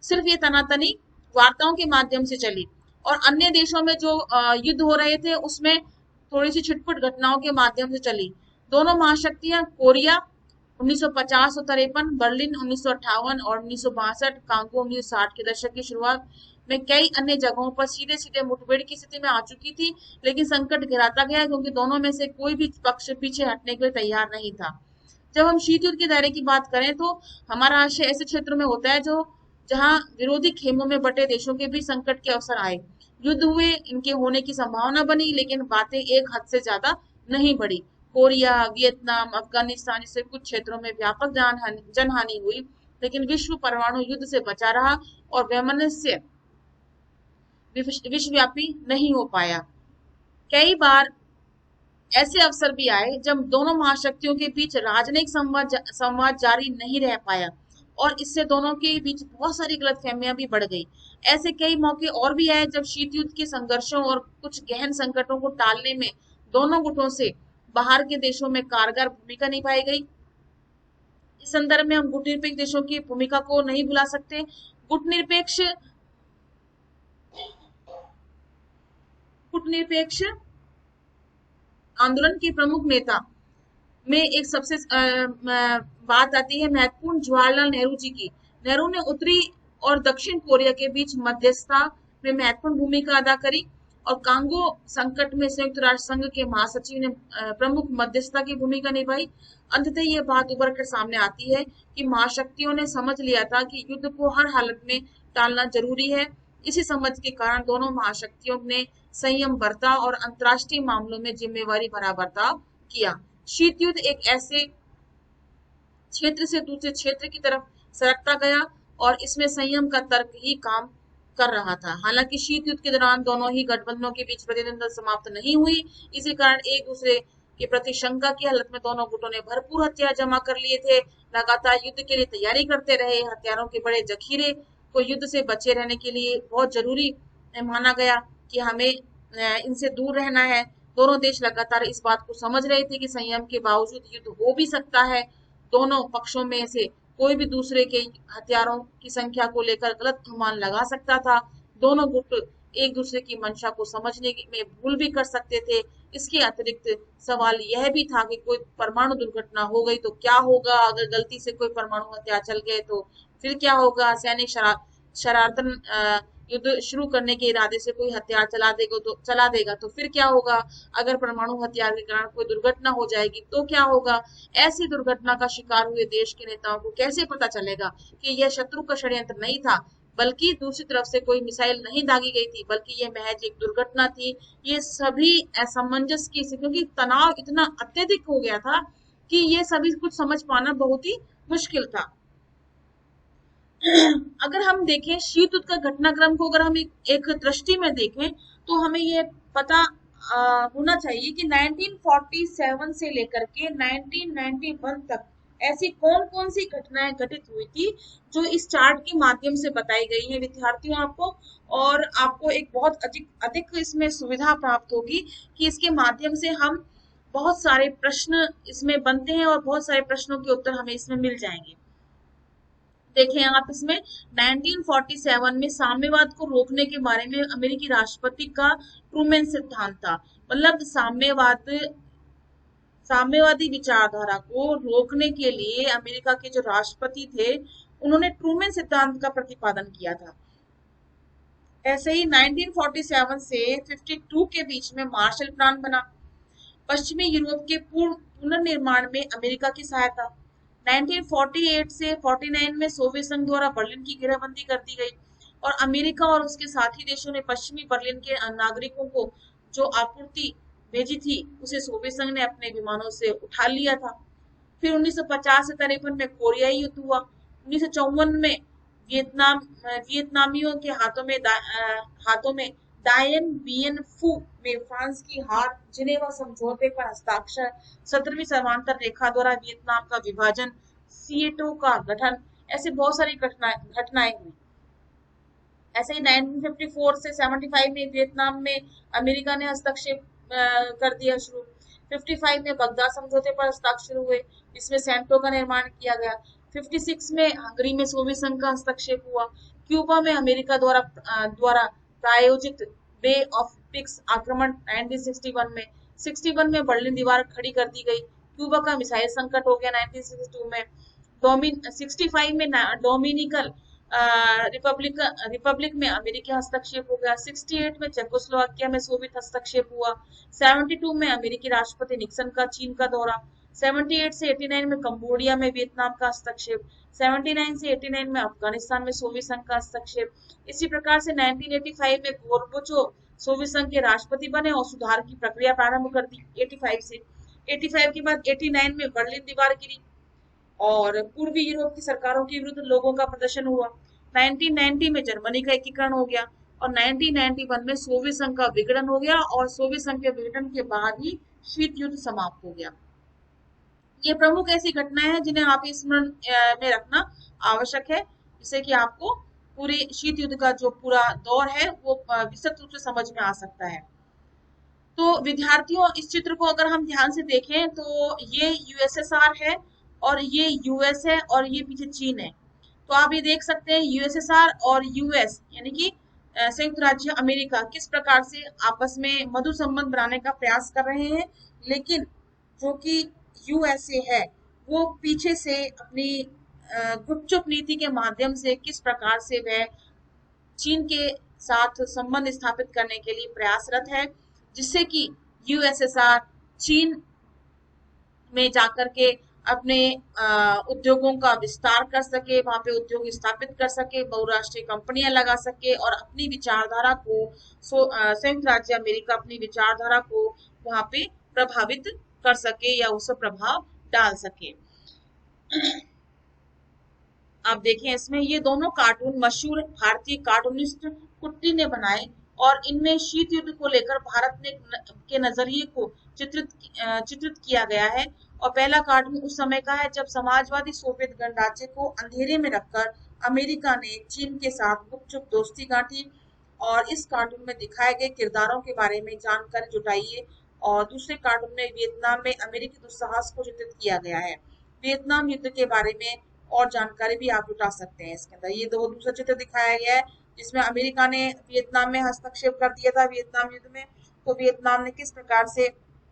सिर्फ ये तनातनी वार्ताओं के माध्यम से चली, और अन्य देशों में जो युद्ध हो रहे थे उसमें थोड़ी सी छिटपुट घटनाओं के माध्यम से चली। दोनों महाशक्तियां कोरिया 1950 और 53, बर्लिन 1958 और 1962, कांगो 1960 के दशक की शुरुआत में कई अन्य जगहों पर सीधे सीधे मुठभेड़ की स्थिति में आ चुकी थी, लेकिन संकट गिराता गया क्योंकि दोनों में से कोई भी पक्ष पीछे हटने के लिए तैयार नहीं था। जब हम शीत युद्ध के दायरे की बात करें तो हमारा आशय ऐसे क्षेत्रों में होता है जो जहां विरोधी खेमों में बटे देशों के बीच संकट के अवसर आए। युद्ध हुए, इनके होने की संभावना बनी, लेकिन बातें एक हद से ज्यादा नहीं बढ़ी। कोरिया, वियतनाम, अफगानिस्तान जैसे कुछ क्षेत्रों में व्यापक जनहानि हुई, लेकिन विश्व परमाणु युद्ध से बचा रहा और वैमनस्य विश्वव्यापी नहीं हो पाया। कई बार ऐसे अवसर भी आए जब दोनों महाशक्तियों के बीच राजनयिक संवाद जारी नहीं रह पाया, और इससे दोनों के बीच बहुत सारी गलतफहमियां भी बढ़ गई। ऐसे कई मौके और भी आए जब शीत युद्ध के संघर्षों और कुछ गहन संकटों को टालने में दोनों गुटों से बाहर के देशों में कारगर भूमिका निभाई गई। इस संदर्भ में हम गुट निरपेक्ष देशों की भूमिका को नहीं भुला सकते। गुट निरपेक्ष आंदोलन के प्रमुख नेता में एक सबसे बात आती है महत्वपूर्ण, जवाहरलाल नेहरू जी की। नेहरू ने उत्तरी और दक्षिण कोरिया के बीच मध्यस्थता में महत्वपूर्ण भूमिका अदा करी, और कांगो संकट में संयुक्त राष्ट्र संघ के महासचिव ने प्रमुख मध्यस्थता की भूमिका निभाई। अंततः यह बात उभर कर सामने आती है कि महाशक्तियों ने समझ लिया था कि युद्ध को हर हालत में टालना जरूरी है। इसी समझ के कारण दोनों महाशक्तियों ने संयम बरता और अंतर्राष्ट्रीय मामलों में जिम्मेवारी भरा बर्ताव किया। शीत युद्ध एक ऐसे क्षेत्र से दूसरे क्षेत्र की तरफ सरकता गया, और इसमें संयम का तर्क ही काम कर रहा था। हालांकि शीत युद्ध के दौरान दोनों ही गठबंधनों के बीच प्रतिद्वंद्विता समाप्त नहीं हुई, इसी कारण एक दूसरे के प्रति शंका की हालत में दोनों गुटों ने भरपूर हथियार जमा कर लिए थे, लगातार युद्ध के लिए तैयारी करते रहे। हथियारों के बड़े जखीरे को युद्ध से बचे रहने के लिए बहुत जरूरी माना गया कि हमें इनसे दूर रहना है। दोनों देश लगातार इस बात को समझ रहे थे कि संयम के बावजूद युद्ध हो भी सकता है। दोनों पक्षों में से कोई भी दूसरे के हथियारों की संख्या को लेकर गलत अनुमान लगा सकता था। दोनों गुट एक दूसरे की मंशा को समझने में भूल भी कर सकते थे। इसके अतिरिक्त सवाल यह भी था कि कोई परमाणु दुर्घटना हो गई तो क्या होगा, अगर गलती से कोई परमाणु हथियार चल गए तो फिर क्या होगा, सैनिक शरारतन युद्ध शुरू करने के इरादे से कोई हथियार चला देगा तो फिर क्या होगा, अगर परमाणु हथियार के कारण कोई दुर्घटना हो जाएगी तो क्या होगा। ऐसी दुर्घटना का शिकार हुए देश के नेताओं को कैसे पता चलेगा कि यह शत्रु का षड्यंत्र नहीं था, बल्कि दूसरी तरफ से कोई मिसाइल नहीं दागी गई थी, बल्कि यह महज एक दुर्घटना थी। ये सभी असमंजस की स्थिति, क्योंकि तनाव इतना अत्यधिक हो गया था कि ये सभी कुछ समझ पाना बहुत ही मुश्किल था। अगर हम देखें शीत युद्ध का घटनाक्रम को, अगर हम एक दृष्टि में देखें तो हमें ये पता होना चाहिए कि 1947 से लेकर के 1991 तक ऐसी कौन कौन सी घटनाएं घटित हुई थी जो इस चार्ट के माध्यम से बताई गई है विद्यार्थियों आपको, और आपको एक बहुत अधिक इसमें सुविधा प्राप्त होगी कि इसके माध्यम से हम बहुत सारे प्रश्न इसमें बनते हैं और बहुत सारे प्रश्नों के उत्तर हमें इसमें मिल जाएंगे। देखें आप इसमें 1947 में साम्यवाद को रोकने के बारे में अमेरिकी राष्ट्रपति का ट्रूमैन सिद्धांत था। मतलब साम्यवादी विचारधारा को रोकने के लिए अमेरिका के जो राष्ट्रपति थे उन्होंने ट्रूमैन सिद्धांत का प्रतिपादन किया था। ऐसे ही 1947 से 52 के बीच में मार्शल प्लान बना। पश्चिमी यूरोप के पुनर्निर्माण में अमेरिका की सहायता। 1948 से 49 में सोवियत संघ द्वारा बर्लिन की घेराबंदी कर दी गई और अमेरिका और उसके साथी देशों ने पश्चिमी बर्लिन के नागरिकों को जो आपूर्ति भेजी थी उसे सोवियत संघ ने अपने विमानों से उठा लिया था। फिर 1950 से 53 में कोरियाई युद्ध हुआ। 1954 में वियतनामियों के हाथों में डायन बियन फू में फ्रांस की हार, जिनेवा समझौते पर हस्ताक्षर, 17वीं समांतर रेखा द्वारा वियतनाम का विभाजन, सिएटो का गठन, ऐसे बहुत सारी घटनाएं हुई। ऐसे ही 1954 से 75 में वियतनाम में अमेरिका ने हस्तक्षेप कर दिया शुरू। 55 में बगदाद समझौते पर हस्ताक्षर हुए, जिसमें सैंटो का निर्माण किया गया। 56 में हंगरी में सोवियत संघ का हस्तक्षेप हुआ। क्यूबा में अमेरिका द्वारा प्रायोजित बे ऑफ पिक्स आक्रमण 1961 में। 61 में बर्लिन दीवार खड़ी कर दी गई। क्यूबा का मिसाइल संकट हो गया 1962 में। 65 में डोमिनिकन रिपब्लिक में अमेरिकी हस्तक्षेप हो गया। 68 में चेकोस्लोवाकिया में सोवियत हस्तक्षेप हुआ। 72 में अमेरिकी राष्ट्रपति निक्सन का चीन का दौरा। 78 से 89 में कंबोडिया में वियतनाम का हस्तक्षेप। 79 से 89 में अफगानिस्तान में सोवियत संघ का हस्तक्षेप। इसी प्रकार से 1985 में गोर्बाचोव सोवियत संघ के राष्ट्रपति बने और सुधार की प्रक्रिया प्रारंभ कर दी 85 से। 85 के बाद 89 में बर्लिन दीवार गिरी और पूर्वी यूरोप की सरकारों के विरुद्ध लोगों का प्रदर्शन हुआ। 1990 में जर्मनी का एकीकरण हो गया और 1991 में सोवियत संघ का विघटन हो गया और सोवियत संघ के विघटन के बाद ही शीत युद्ध समाप्त हो गया। ये प्रमुख ऐसी घटनाएं हैं जिन्हें आप स्मरण में रखना आवश्यक है, जिससे कि आपको पूरे शीत युद्ध का जो पूरा दौर है वो विस्तृत रूप से समझ में आ सकता है। तो विद्यार्थियों, इस चित्र को अगर हम ध्यान से देखें तो ये यूएसएसआर है और ये यूएस है और ये पीछे चीन है। तो आप ये देख सकते हैं यूएसएसआर और यूएस यानी कि संयुक्त राज्य अमेरिका किस प्रकार से आपस में मधुर संबंध बनाने का प्रयास कर रहे हैं, लेकिन जो कि यूएसए है वो पीछे से अपनी गुपचुप नीति के माध्यम से किस प्रकार से वह चीन के साथ संबंध स्थापित करने के लिए प्रयासरत है, जिससे कि यूएसएसआर चीन में जाकर के अपने उद्योगों का विस्तार कर सके, वहां पे उद्योग स्थापित कर सके, बहुराष्ट्रीय कंपनियां लगा सके और अपनी विचारधारा को संयुक्त राज्य अमेरिका अपनी विचारधारा को वहां पे प्रभावित कर सके या उस प्रभाव डाल सके। आप देखें इसमें ये दोनों कार्टून मशहूर भारतीय कार्टूनिस्ट कुट्टी ने बनाए और इनमें शीत युद्ध को लेकर भारत के नजरिए को चित्रित किया गया है। और पहला कार्टून उस समय का है जब समाजवादी सोवियत गणराज्य को अंधेरे में रखकर अमेरिका ने चीन के साथ गुपचुप दोस्ती गांठी और इस कार्टून में दिखाए गए किरदारों के बारे में जानकारी जुटाइए। और दूसरे कार्टून में वियतनाम में अमेरिकी दुस्साहस को चित्रित किया गया है। वियतनाम युद्ध के बारे में और जानकारी भी आप जुटा सकते हैं इसके अंदर। ये दूसरा चित्र दिखाया गया है जिसमें अमेरिका ने वियतनाम में हस्तक्षेप कर दिया था वियतनाम युद्ध में। तो वियतनाम ने किस प्रकार से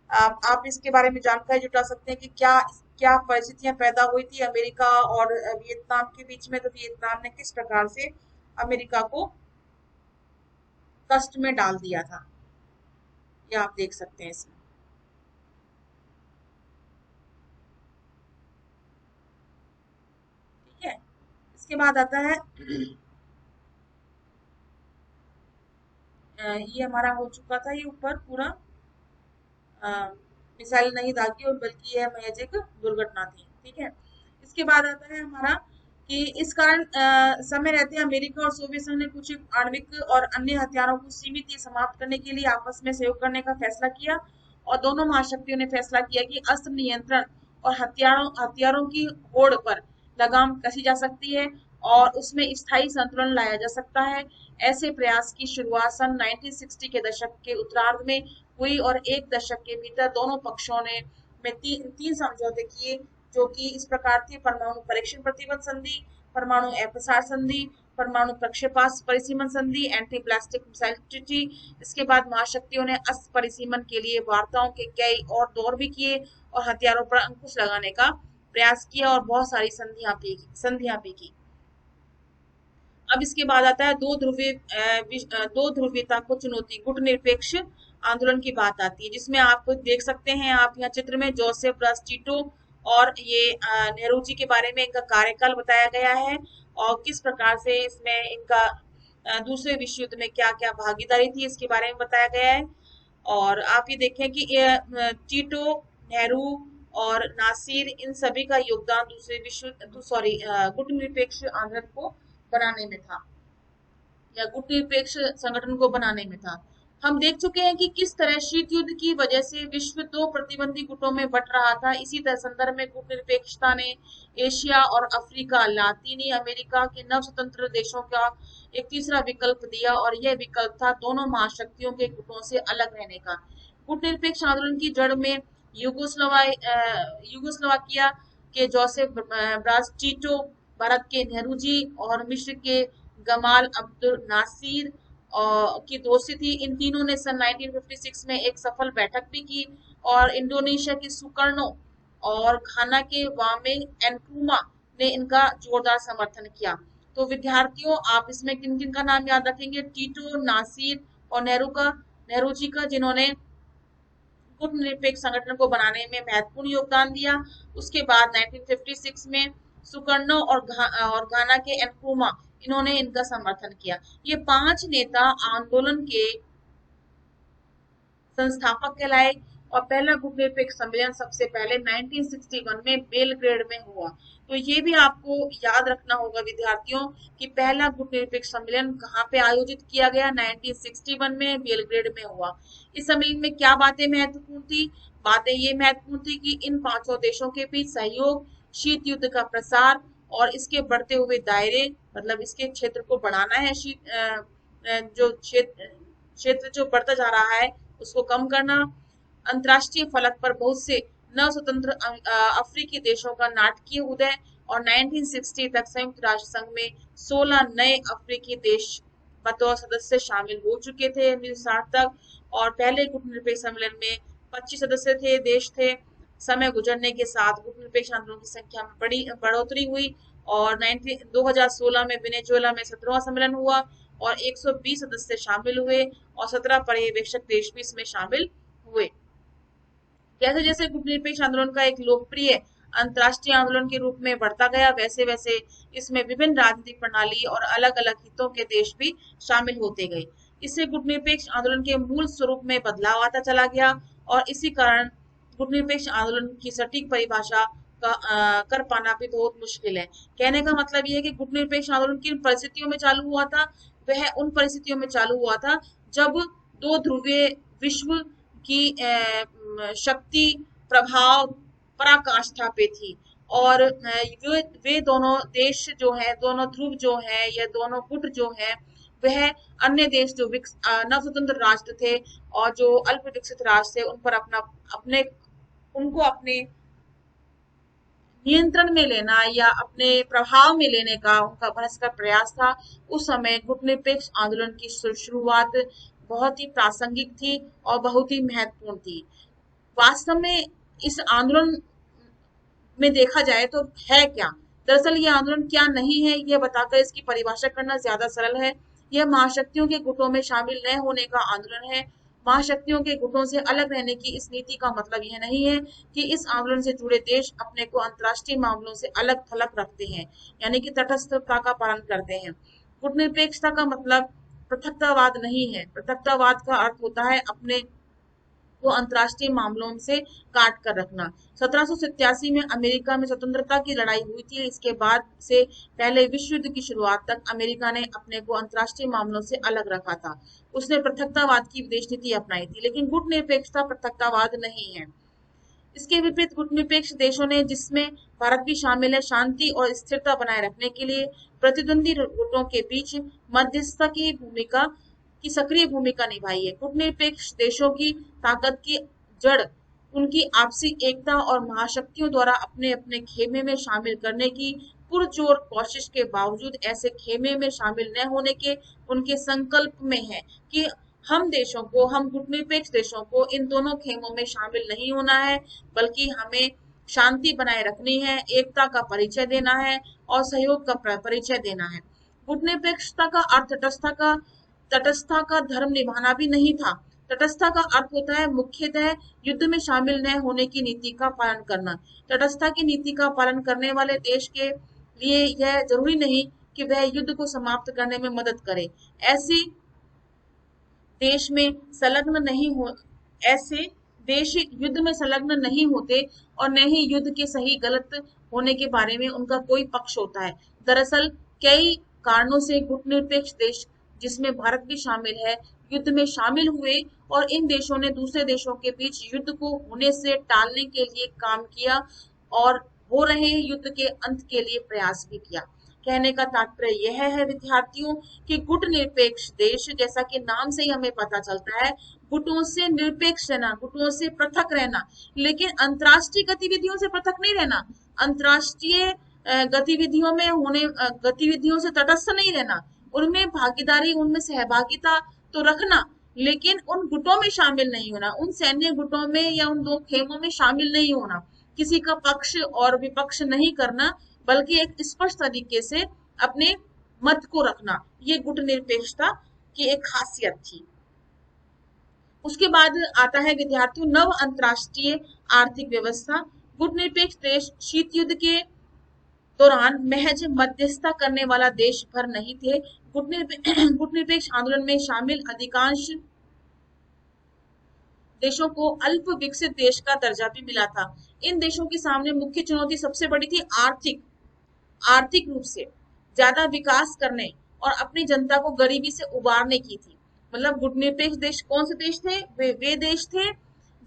आप इसके बारे में जानकारी जुटा सकते हैं कि क्या क्या परिस्थितियां पैदा हुई थी अमेरिका और वियतनाम के बीच में। तो वियतनाम ने किस प्रकार से अमेरिका को कष्ट में डाल दिया था, ये आप देख सकते हैं इसमें। ठीक है, इसके बाद आता है ये हमारा हो चुका था, ये ऊपर पूरा मिसाइल नहीं दागी और बल्कि यह महज एक दुर्घटना थी। ठीक है, इसके बाद आता है हमारा कि इस कारण समय रहते अमेरिका और सोवियत संघ ने कुछ आणविक और अन्य हथियारों को सीमित या समाप्त करने के लिए आपस में सहयोग करने का फैसला किया और दोनों महाशक्तियों ने फैसला किया कि अस्त्र नियंत्रण और हथियारों की होड़ पर लगाम कसी जा सकती है और उसमें स्थायी संतुलन लाया जा सकता है। ऐसे प्रयास की शुरुआत सन 1960 के दशक के उत्तरार्ध में हुई और एक दशक के भीतर दोनों पक्षों ने में तीन समझौते किए जो कि इस प्रकार थे: परमाणु परीक्षण प्रतिबंध संधि, परमाणु अप्रसार संधि, परमाणु प्रक्षेपास्त्र परिसीमन संधि, एंटी बैलिस्टिक मिसाइल ट्रीटी। इसके बाद महाशक्तियों ने अस्त्र परिसीमन के लिए वार्ताओं के कई और दौर भी किए और हथियारों पर अंकुश लगाने का प्रयास किया और बहुत सारी संधियां भी की। अब इसके बाद आता है दो ध्रुवीयता को चुनौती, गुटनिरपेक्ष आंदोलन की बात आती है, जिसमें आप देख सकते हैं आप यहाँ चित्र में जोसेफ ब्रास टीटो और ये नेहरू जी के बारे में इनका कार्यकाल बताया गया है और किस प्रकार से इसमें इनका दूसरे विश्व युद्ध में क्या क्या भागीदारी थी इसके बारे में बताया गया है। और आप ये देखें कि टीटो, नेहरू और नासिर, इन सभी का योगदान दूसरे गुटनिरपेक्ष आंदोलन को बनाने में था या गुटनिरपेक्ष संगठन को बनाने में था। हम देख चुके हैं कि किस तरह शीत युद्ध की वजह से विश्व दो प्रतिबंधी गुटों में बंट रहा था। इसी तरह संदर्भ में गुटनिरपेक्षता ने एशिया और अफ्रीका, लातीनी अमेरिका के नव स्वतंत्र देशों का एक तीसरा विकल्प दिया और यह विकल्प था दोनों महाशक्तियों के गुटों से अलग रहने का। गुटनिरपेक्ष आंदोलन की जड़ में यूगोस्लोवाकिया के जोसेफ ब्रास टीटो, भारत के नेहरू जी और मिस्र के गमाल अब्दुल नासिर की दोस्ती थी। इन तीनों ने सन 1956 में एक सफल बैठक भी की और इंडोनेशिया के सुकर्णो और घाना के वामे एनक्रूमा ने इनका जोरदार समर्थन किया। तो विद्यार्थियों, आप इसमें किन किन का नाम याद रखेंगे? टीटो, नासिर और नेहरू जी का, जिन्होंने गुटनिरपेक्ष संगठन को बनाने में महत्वपूर्ण योगदान दिया। उसके बाद 1956 में सुकर्णो और घाना के एनक्रूमा, इन्होंने इनका समर्थन किया। ये 5 नेता आंदोलन के संस्थापक कहलाए और पहला गुटनिरपेक्ष सम्मेलन सबसे पहले 1961 में बेलग्रेड में हुआ। तो ये भी आपको याद रखना होगा विद्यार्थियों कि पहला गुटनिरपेक्ष सम्मेलन कहाँ पे आयोजित किया गया? 1961 में बेलग्रेड में हुआ। इस सम्मेलन में क्या बातें महत्वपूर्ण थी? बातें ये महत्वपूर्ण थी कि इन 5 देशों के बीच सहयोग, शीत युद्ध का प्रसार और इसके बढ़ते हुए दायरे, मतलब इसके क्षेत्र को बढ़ाना है, जो क्षेत्र जो बढ़ता जा रहा है उसको कम करना, अंतर्राष्ट्रीय फलक पर बहुत से नव स्वतंत्र अफ्रीकी देशों का नाटकीय उदय और 1960 तक संयुक्त राष्ट्र संघ में 16 नए अफ्रीकी देश बतौर सदस्य शामिल हो चुके थे 1960 तक। और पहले गुटनिरपेक्ष सम्मेलन में 25 सदस्य देश थे। समय गुजरने के साथ गुटनिरपेक्ष आंदोलन की संख्या में बड़ी बढ़ोतरी हुई और 2016 में वेनेजुएला में 17वां सम्मेलन हुआ और 120 सदस्य शामिल हुए और 17 पर्यवेक्षक देश भी इसमें शामिल हुए। जैसे जैसे गुटनिरपेक्ष आंदोलन का एक लोकप्रिय अंतर्राष्ट्रीय आंदोलन के रूप में बढ़ता गया, वैसे वैसे इसमें विभिन्न राजनीतिक प्रणाली और अलग अलग हितों के देश भी शामिल होते गए। इससे गुटनिरपेक्ष आंदोलन के मूल स्वरूप में बदलाव आता चला गया और इसी कारण गुटनिरपेक्ष आंदोलन की सटीक परिभाषा कर पाना भी बहुत मुश्किल है। कहने का मतलब यह है कि गुटनिरपेक्ष आंदोलन किन परिस्थितियों में चालू हुआ था? वह उन परिस्थितियों में चालू हुआ था जब दो ध्रुवीय विश्व की शक्ति, प्रभाव, पराकाष्ठा पे थी और वे दोनों देश जो है, दोनों ध्रुव जो है या दोनों गुट जो है, वह अन्य देश जो नव स्वतंत्र राष्ट्र थे और जो अल्प विकसित राष्ट्र थे उन पर उनको अपने नियंत्रण में लेना या अपने प्रभाव में लेने का उनका भरसक प्रयास था। उस समय गुटनिरपेक्ष आंदोलन की शुरुआत बहुत ही प्रासंगिक थी और बहुत ही महत्वपूर्ण थी। वास्तव में इस आंदोलन में देखा जाए तो है क्या? दरअसल ये आंदोलन क्या नहीं है, यह बताकर इसकी परिभाषा करना ज्यादा सरल है। यह महाशक्तियों के गुटों में शामिल न होने का आंदोलन है। महाशक्तियों के गुटों से अलग रहने की इस नीति का मतलब यह नहीं है कि इस आंदोलन से जुड़े देश अपने को अंतर्राष्ट्रीय मामलों से अलग थलग रखते हैं, यानी कि तटस्थता का पालन करते हैं। गुटनिरपेक्षता का मतलब पृथकतावाद नहीं है। पृथकतावाद का अर्थ होता है अपने को अंतर्राष्ट्रीय मामलों से काट कर रखना। 1787 में अमेरिका में स्वतंत्रता की लड़ाई हुई थी। इसके बाद से पहले विश्व युद्ध की शुरुआत तक अमेरिका ने अपने को अंतर्राष्ट्रीय मामलों से अलग रखा था। उसने पृथकतावाद की विदेश नीति अपनाई थी, लेकिन गुटनिरपेक्षता पृथकतावाद नहीं है। इसके विपरीत गुटनिरपेक्ष देशों ने, जिसमें भारत भी शामिल है, शांति और स्थिरता बनाए रखने के लिए प्रतिद्वंदी गुटों के बीच मध्यस्थता की सक्रिय भूमिका निभाई है। गुटनिरपेक्ष देशों की ताकत की जड़ उनकी आपसी एकता और महाशक्तियों द्वारा अपने अपने खेमे में शामिल करने की पुरजोर कोशिश के बावजूद ऐसे खेमे में शामिल न होने के उनके संकल्प में है कि हम गुटनिरपेक्ष देशों को इन दोनों खेमों में शामिल नहीं होना है, बल्कि हमें शांति बनाए रखनी है, एकता का परिचय देना है और सहयोग का परिचय देना है। गुटनिरपेक्षता का अर्थ तटस्थता का धर्म निभाना भी नहीं था। तटस्थता का अर्थ होता है मुख्यतः युद्ध में शामिल न होने की नीति का पालन करना। तटस्थता की नीति का पालन करने वाले देश के लिए यह जरूरी नहीं कि वह युद्ध को समाप्त करने में मदद करे। ऐसे देश युद्ध में संलग्न नहीं होते और न ही युद्ध के सही गलत होने के बारे में उनका कोई पक्ष होता है। दरअसल कई कारणों से गुटनिरपेक्ष देश, जिसमें भारत भी शामिल है, युद्ध में शामिल हुए और इन देशों ने दूसरे देशों के बीच युद्ध को होने से टालने के लिए काम किया और हो रहे युद्ध के अंत के लिए प्रयास भी किया। कहने का तात्पर्य यह है विद्यार्थियों कि गुटनिरपेक्ष देश, जैसा कि नाम से ही हमें पता चलता है, गुटों से निरपेक्ष रहना, गुटों से पृथक रहना, लेकिन अंतर्राष्ट्रीय गतिविधियों से पृथक नहीं रहना। अंतर्राष्ट्रीय गतिविधियों से तटस्थ नहीं रहना, उनमें भागीदारी, उनमें सहभागिता तो रखना, लेकिन उन गुटों में शामिल नहीं होना, उन सैन्य गुटों में या उन दो खेमों में शामिल नहीं होना, किसी का पक्ष और विपक्ष नहीं करना, बल्कि एक स्पष्ट तरीके से अपने मत को रखना। ये गुटनिरपेक्षता की एक खासियत थी। उसके बाद आता है विद्यार्थियों नव अंतरराष्ट्रीय आर्थिक व्यवस्था। गुटनिरपेक्ष देश शीत युद्ध के दौरान महज मध्यस्थता करने वाला देश भर नहीं थे। गुटनिरपेक्ष आंदोलन में शामिल अधिकांश देशों को अल्प विकसित देश का दर्जा भी मिला था। इन देशों के सामने मुख्य चुनौती सबसे बड़ी थी आर्थिक रूप से ज्यादा विकास करने और अपनी जनता को गरीबी से उबारने की थी। मतलब गुटनिरपेक्ष देश कौन से देश थे? वे देश थे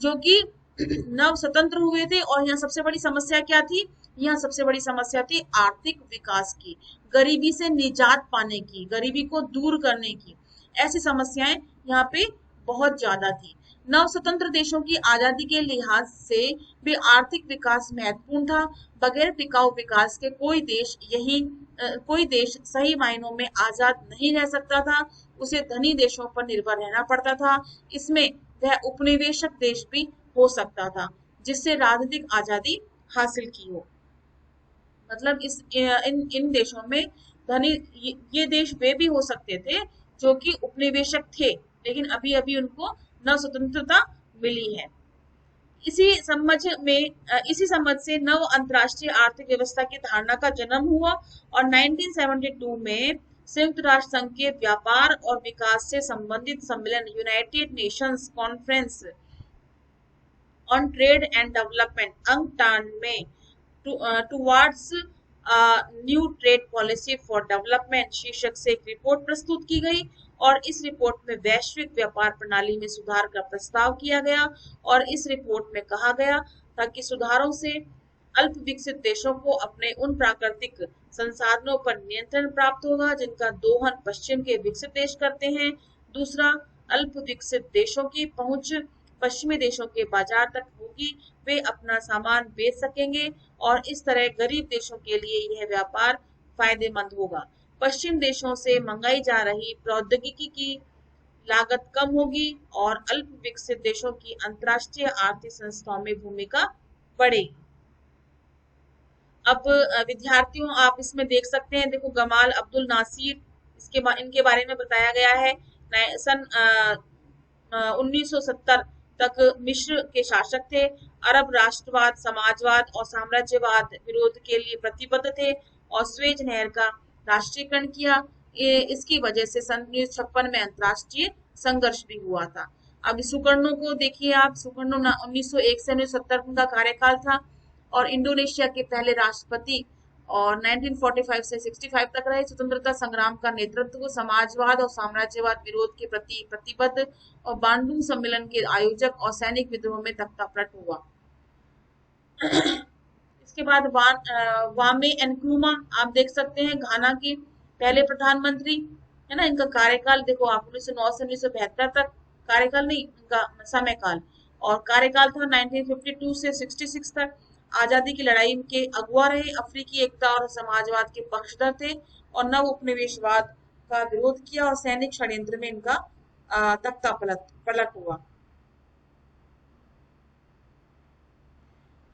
जो कि नव स्वतंत्र हुए थे और यहाँ सबसे बड़ी समस्या क्या थी? यहाँ सबसे बड़ी समस्या थी आर्थिक विकास की, गरीबी से निजात पाने की, गरीबी को दूर करने की। ऐसी समस्याएं यहाँ पे बहुत ज्यादा थी। नव स्वतंत्र देशों की आजादी के लिहाज से भी आर्थिक विकास महत्वपूर्ण था। बगैर टिकाऊ विकास के कोई देश सही मायनों में आजाद नहीं रह सकता था। उसे धनी देशों पर निर्भर रहना पड़ता था। इसमें वह उपनिवेशक देश भी हो सकता था जिससे राजनीतिक आजादी हासिल की हो। मतलब इन देशों में धनी ये देश वे भी हो सकते थे जो कि उपनिवेशक थे, लेकिन अभी अभी उनको नव स्वतंत्रता मिली है। इसी समझ से नव अंतरराष्ट्रीय आर्थिक व्यवस्था की धारणा का जन्म हुआ और 1972 में संयुक्त राष्ट्र संघ के व्यापार और विकास से संबंधित सम्मेलन United Nations conference on trade and development अंगटान में towards new trade policy for development शीर्षक से एक रिपोर्ट प्रस्तुत की गई और इस रिपोर्ट में वैश्विक व्यापार प्रणाली में सुधार का प्रस्ताव किया गया। और इस रिपोर्ट में कहा गया था कि सुधारों से अल्प विकसित देशों को अपने उन प्राकृतिक संसाधनों पर नियंत्रण प्राप्त होगा जिनका दोहन पश्चिम के विकसित देश करते हैं। दूसरा, अल्प विकसित देशों की पहुंच पश्चिमी देशों के बाजार तक होगी, वे अपना सामान बेच सकेंगे और इस तरह गरीब देशों के लिए यह व्यापार फायदेमंद होगा। पश्चिम देशों से मंगाई जा रही प्रौद्योगिकी की लागत कम होगी और अल्प विकसित देशों की अंतर्राष्ट्रीय आर्थिक संस्थाओं में भूमिका बढ़ेगी। अब विद्यार्थियों आप इसमें देख सकते हैं, देखो गमाल अब्दुल नासिर, इनके बारे में बताया गया है। सन 1970 तक मिस्र के शासक थे। अरब राष्ट्रवाद, समाजवाद और साम्राज्यवाद विरोध के लिए प्रतिबद्ध थे और स्वेज नहर का राष्ट्रीयकरण किया। इसकी वजह से सन 1956 में अंतरराष्ट्रीय संघर्ष भी हुआ था। अब सुकर्णो को देखिए आप, सुकर्णो 1901 से 1970 उनका कार्यकाल था और इंडोनेशिया के पहले राष्ट्रपति और 1945 से 65 तक रहे। स्वतंत्रता संग्राम का नेतृत्व समाजवाद और साम्राज्यवाद विरोध के प्रति प्रतिबद्ध और बांडुंग सम्मेलन के आयोजक और सैनिक विद्रोह में तख्तापलट हुआ। इसके बाद वामे एनक्रूमा आप देख सकते हैं, घाना के पहले प्रधानमंत्री है ना। इनका कार्यकाल देखो आप 1909 से 1972 तक, कार्यकाल नहीं इनका समयकाल, और कार्यकाल था 1952 से 66 तक। आजादी की लड़ाई के अगुवा रहे, अफ्रीकी एकता और समाजवाद के पक्षधर थे और नव उपनिवेशवाद का विरोध किया और सैनिक षड्यंत्र में इनका तख्ता पलट पलट हुआ।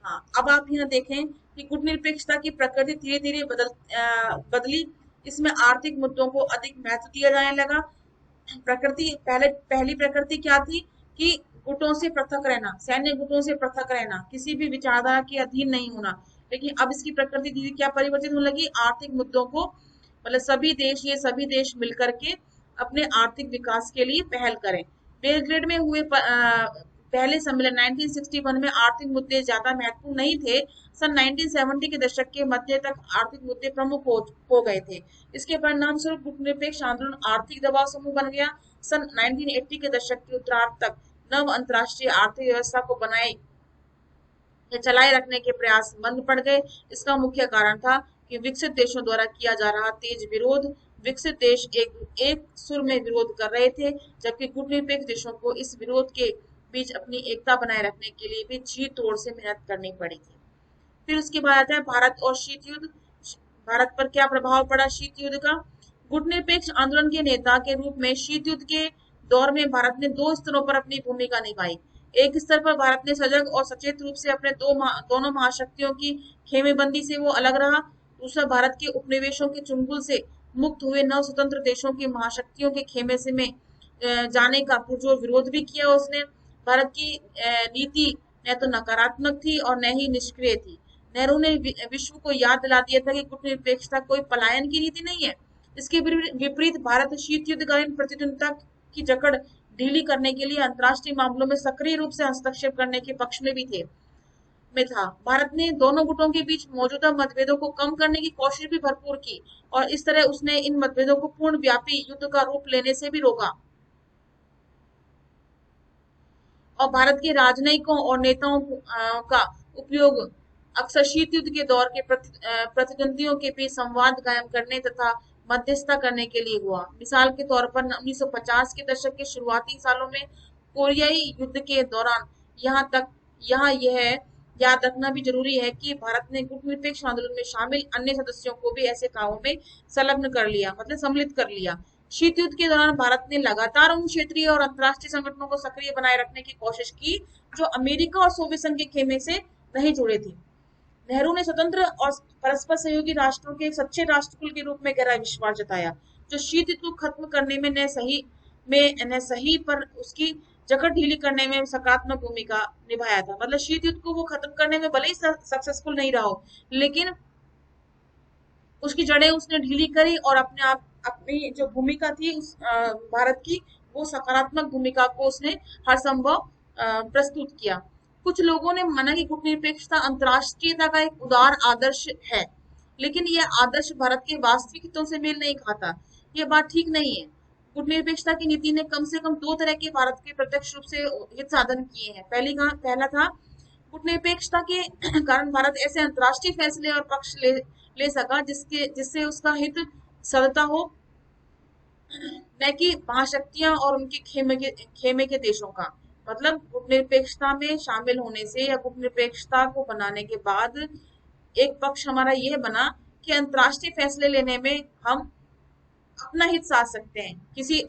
हाँ, अब आप यहाँ देखें कि गुटनिरपेक्षता की प्रकृति धीरे धीरे बदली। इसमें आर्थिक मुद्दों को अधिक महत्व दिया जाने लगा। पहली प्रकृति क्या थी कि गुटों से पृथक रहना, सैन्य गुटों से पृथक रहना, किसी भी विचारधारा के अधीन नहीं होना। लेकिन अब इसकी प्रकृति धीरे क्या परिवर्तित होने लगी, आर्थिक मुद्दों को मतलब सभी देश मिलकर के अपने आर्थिक विकास के लिए पहल करें। बेलग्रेड में हुए पहले सम्मेलन 1961 में आर्थिक मुद्दे ज्यादा महत्वपूर्ण नहीं थे। सन 1970 के दशक के मध्य तक आर्थिक मुद्दे प्रमुख हो गए थे। इसके परिणाम स्वरूप गुटनिरपेक्ष आंदोलन आर्थिक दबाव समूह बन गया। सन 1980 के दशक के उत्तरार्ध तक नव अंतर्राष्ट्रीय आर्थिक व्यवस्था को बनाए या चलाए रखने के प्रयास मंद पड़ गए। इसका मुख्य कारण था कि विकसित देशों द्वारा किया जा रहा तेज विरोध। विकसित देश एक सुर में विरोध कर रहे थे, जबकि गुटनिरपेक्ष देशों को इस विरोध के बीच अपनी एकता बनाए रखने के लिए भी जी तोड़ से मेहनत करनी पड़ी थी। फिर उसके बाद आता है भारत और शीत युद्ध। भारत पर क्या प्रभाव पड़ा शीत युद्ध का। गुटनिरपेक्ष आंदोलन के नेता के रूप में शीत युद्ध के दौर में भारत ने दो स्तरों पर अपनी भूमिका निभाई। एक स्तर पर भारत ने सजग और सचेत रूप से अपने दोनों महाशक्तियों की खेमेबंदी से वो अलग रहा। दूसरा, भारत के उपनिवेशों के चुंगल से मुक्त हुए नव स्वतंत्र देशों की महाशक्तियों के खेमे से में जाने का पुरजोर विरोध भी किया उसने। भारत की नीति न तो नकारात्मक थी और न ही निष्क्रिय थी। नेहरू ने विश्व को याद दिला दिया था कि गुटनिरपेक्षता कोई पलायन की नीति नहीं है। इसके विपरीत भारत शीत युद्धकालीन प्रतिद्वंद्विता की जकड़ ढीली करने के लिए अंतर्राष्ट्रीय मामलों में सक्रिय रूप से हस्तक्षेप करने के पक्ष में था। भारत ने दोनों गुटों के बीच मौजूदा मतभेदों को कम करने की कोशिश भी भरपूर की और इस तरह उसने इन मतभेदों को पूर्ण व्यापी युद्ध का रूप लेने से भी रोका। और भारत के राजनयिकों और नेताओं का उपयोग अक्सर शीत युद्ध के दौर के प्रतिद्वंदियों के बीच संवाद कायम करने तथा मध्यस्थता करने के लिए हुआ। मिसाल के तौर पर 1950 के दशक के शुरुआती सालों में कोरियाई युद्ध के दौरान यहाँ यह याद रखना भी जरूरी है कि भारत ने गुटनिरपेक्ष आंदोलन में शामिल अन्य सदस्यों को भी ऐसे कामों में संलग्न कर लिया, मतलब सम्मिलित कर लिया। शीत युद्ध के दौरान भारत ने लगातार उन क्षेत्रीय और अंतर्राष्ट्रीय संगठनों को सक्रिय बनाए रखने की कोशिश की जो अमेरिका और सोवियत संघ के खेमे से नहीं जुड़े थे। नेहरू ने स्वतंत्र और परस्पर सहयोगी राष्ट्रों के एक सच्चे राष्ट्रकुल के रूप में गहरा विश्वास जताया, जो शीत युद्ध को खत्म करने में न सही पर उसकी जकड़ ढीली करने में सकारात्मक भूमिका निभाया था। मतलब शीत युद्ध को वो खत्म करने में भले ही सक्सेसफुल नहीं रहा हो, लेकिन उसकी जड़ें उसने ढीली करी और अपनी जो भूमिका थी भारत की, वो सकारात्मक भूमिका को उसने हर संभव प्रस्तुत किया। कुछ लोगों ने माना कि गुटनिरपेक्षता अंतर्राष्ट्रीयता का एक उदार आदर्श है, लेकिन यह आदर्श भारत के वास्तविक हितों से मेल नहीं खाता। यह बात ठीक नहीं है। गुटनिरपेक्षता की नीति ने कम से कम दो तरह के भारत के प्रत्यक्ष रूप से हित साधन किए हैं। पहला था गुटनिरपेक्षता के कारण भारत ऐसे अंतर्राष्ट्रीय फैसले और पक्ष ले सका जिससे उसका हित सरलता हो, न कि महाशक्तियां और उनके खेमे के देशों का। मतलब गुटनिरपेक्षता में शामिल होने से या गुटनिरपेक्षता को बनाने के बाद एक पक्ष हमारा यह बना कि अंतर्राष्ट्रीय फैसले लेने में हम अपना हित साध सकते हैं, किसी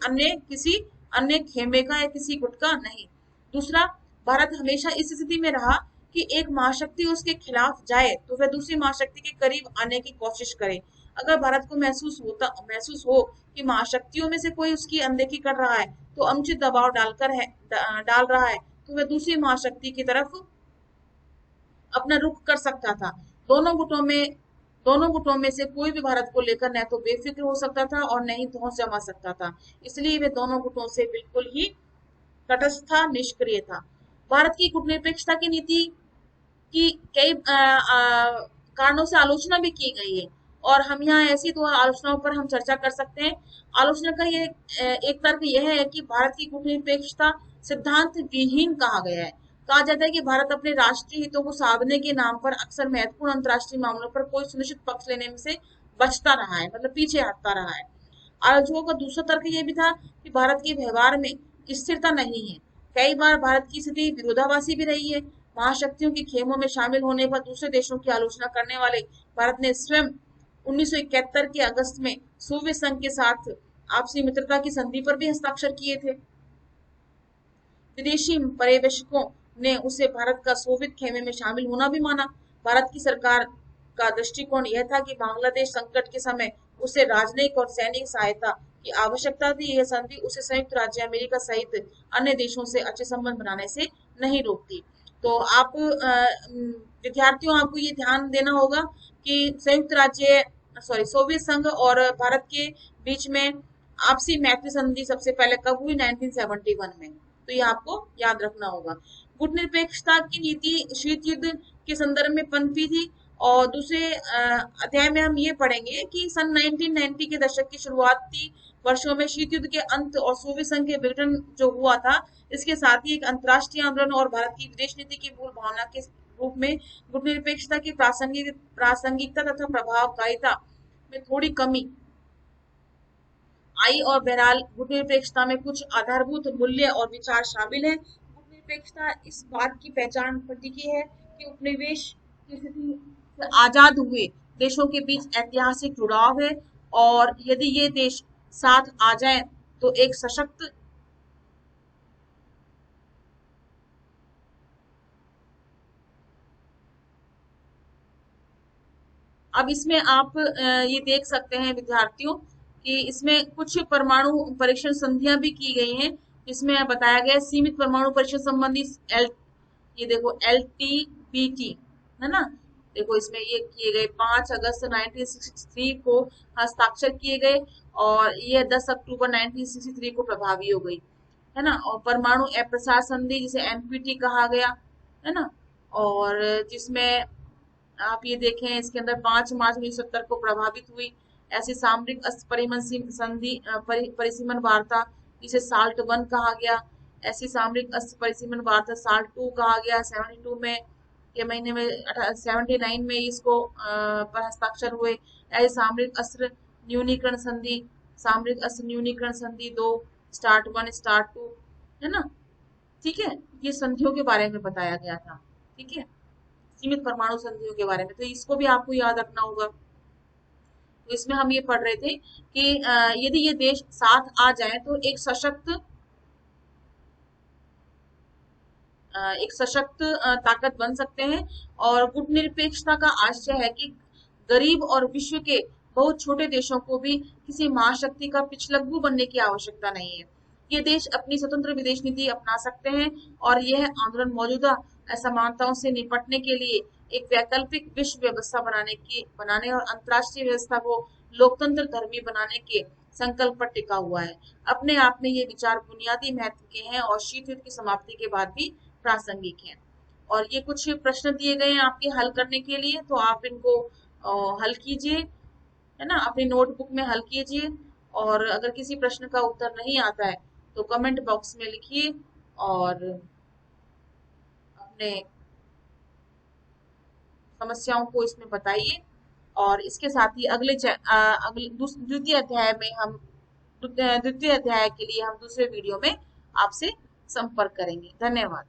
अन्य खेमे का या किसी गुट का नहीं। दूसरा, भारत हमेशा इस स्थिति में रहा कि एक महाशक्ति उसके खिलाफ जाए तो वह दूसरी महाशक्ति के करीब आने की कोशिश करे। अगर भारत को महसूस हो कि महाशक्तियों में से कोई उसकी अनदेखी कर रहा है तो अनुचित दबाव डाल रहा है, तो वह दूसरी महाशक्ति की तरफ अपना रुख कर सकता था। दोनों गुटों में से कोई भी भारत को लेकर न तो बेफिक्र हो सकता था और न ही धौंस जमा सकता था। इसलिए वे दोनों गुटों से बिल्कुल ही तटस्थ था, निष्क्रिय था। भारत की गुटनिरपेक्षता की नीति की कई कारणों से आलोचना भी की गई है और हम यहाँ ऐसी दो आलोचनाओं पर हम चर्चा कर सकते हैं। आलोचना का ये एक तर्क यह है कि भारत की गुटनिरपेक्षता सिद्धांत विहीन कहा गया है। कहा जाता है कि भारत अपने राष्ट्रीय हितों को साधने के नाम पर अक्सर महत्वपूर्ण अंतर्राष्ट्रीय मामलों पर कोई सुनिश्चित पक्ष लेने में से बचता रहा है, मतलब पीछे हटता रहा है। आलोचकों का दूसरा तर्क यह भी था कि भारत के व्यवहार में स्थिरता नहीं है। कई बार भारत की स्थिति विरोधाभासी भी रही है। महाशक्तियों के खेमों में शामिल होने पर दूसरे देशों की आलोचना करने वाले भारत ने स्वयं 1971 के अगस्त में सोवियत संघ के साथ आपसी मित्रता की संधि पर भी हस्ताक्षर किए थे। विदेशी पर्यवेक्षकों ने उसे भारत का सोवियत खेमे में शामिल होना भी माना। भारत की सरकार का दृष्टिकोण यह था कि बांग्लादेश संकट के समय उसे राजनयिक और सैनिक सहायता की आवश्यकता थी। यह संधि उसे संयुक्त राज्य अमेरिका सहित अन्य देशों से अच्छे संबंध बनाने से नहीं रोकती। तो आप विद्यार्थियों, आपको ये ध्यान देना होगा कि संयुक्त राज्य सोवियत संघ और भारत के बीच में आपसी मैत्री संधि सबसे पहले कब हुई? 1971 में। तो ये आपको याद रखना होगा। गुटनिरपेक्षता की नीति शीत युद्ध के संदर्भ में पनपी थी। और दूसरे अध्याय में हम ये पढ़ेंगे कि सन 1990 के दशक की शुरुआती वर्षों में शीत युद्ध के अंत और सोवियत संघ के विघटन जो हुआ था, इसके साथ ही एक अंतर्राष्ट्रीय आंदोलन और भारत की विदेश नीति की मूल भावना के रूप में गुटनिरपेक्षता की प्रासंगिकता तथा प्रभावकारिता में थोड़ी कमी आई। और बहरहाल गुटनिरपेक्षता में कुछ आधारभूत मूल्य और विचार शामिल हैं। गुटनिरपेक्षता इस बात की पहचान करती है कि उपनिवेश की स्थिति से आजाद हुए देशों के बीच ऐतिहासिक जुड़ाव है, और यदि ये देश साथ आ जाए तो एक सशक्त अब इसमें आप ये देख सकते हैं विद्यार्थियों कि इसमें कुछ परमाणु परीक्षण संधियां भी की गई हैं, जिसमें बताया गया है सीमित परमाणु परीक्षण संबंधी ये देखो LTBT है ना। देखो इसमें ये किए गए 5 अगस्त 1963 को हस्ताक्षर किए गए, और ये 10 अक्टूबर 1963 को प्रभावी हो गई, है ना। और परमाणु अप्रसार संधि जिसे NPT कहा गया, है ना, और जिसमें आप ये देखें इसके अंदर 5 मार्च 1970 को प्रभावित हुई। ऐसी सामरिक अस्त्र परिसीमन संधि परिसीमन वार्ता जिसे SALT 1 कहा गया। ऐसी सामरिक अस्त्र परिसीमन वार्ता SALT 2 कहा गया। 72 में के महीने में 79 में इसको पर हस्ताक्षर हुए। ऐसे सामरिक अस्त्र न्यूनीकरण संधि, सामरिक अस्त्र न्यूनीकरण संधि 2, START 1 START 2, है ना। ठीक है, ये संधियों के बारे में बताया गया था। ठीक है, सीमित परमाणु संधियों के बारे में, तो इसको भी आपको याद रखना होगा। तो इसमें हम ये पढ़ रहे थे कि यदि ये देश साथ आ जाए तो एक सशक्त ताकत बन सकते हैं। और गुटनिरपेक्षता का आशय है कि गरीब और विश्व के बहुत छोटे देशों को भी किसी महाशक्ति का पिछलग्गू बनने की आवश्यकता नहीं है। ये देश अपनी स्वतंत्र विदेश नीति अपना सकते हैं, और यह आंदोलन मौजूदा असमानताओं से निपटने के लिए एक वैकल्पिक विश्व व्यवस्था बनाने और अंतर्राष्ट्रीय व्यवस्था को लोकतंत्र धर्मी बनाने के संकल्प पर टिका हुआ है। अपने आप में ये विचार बुनियादी महत्व के हैं और शीत युद्ध की समाप्ति के बाद भी प्रासंगिक हैं। और ये कुछ प्रश्न दिए गए हैं आपके हल करने के लिए, तो आप इनको हल कीजिए, है ना, अपनी नोटबुक में हल कीजिए। और अगर किसी प्रश्न का उत्तर नहीं आता है तो कमेंट बॉक्स में लिखिए और अपने समस्याओं को इसमें बताइए। और इसके साथ ही अगले द्वितीय अध्याय में हम द्वितीय अध्याय के लिए हम दूसरे वीडियो में आपसे संपर्क करेंगे। धन्यवाद।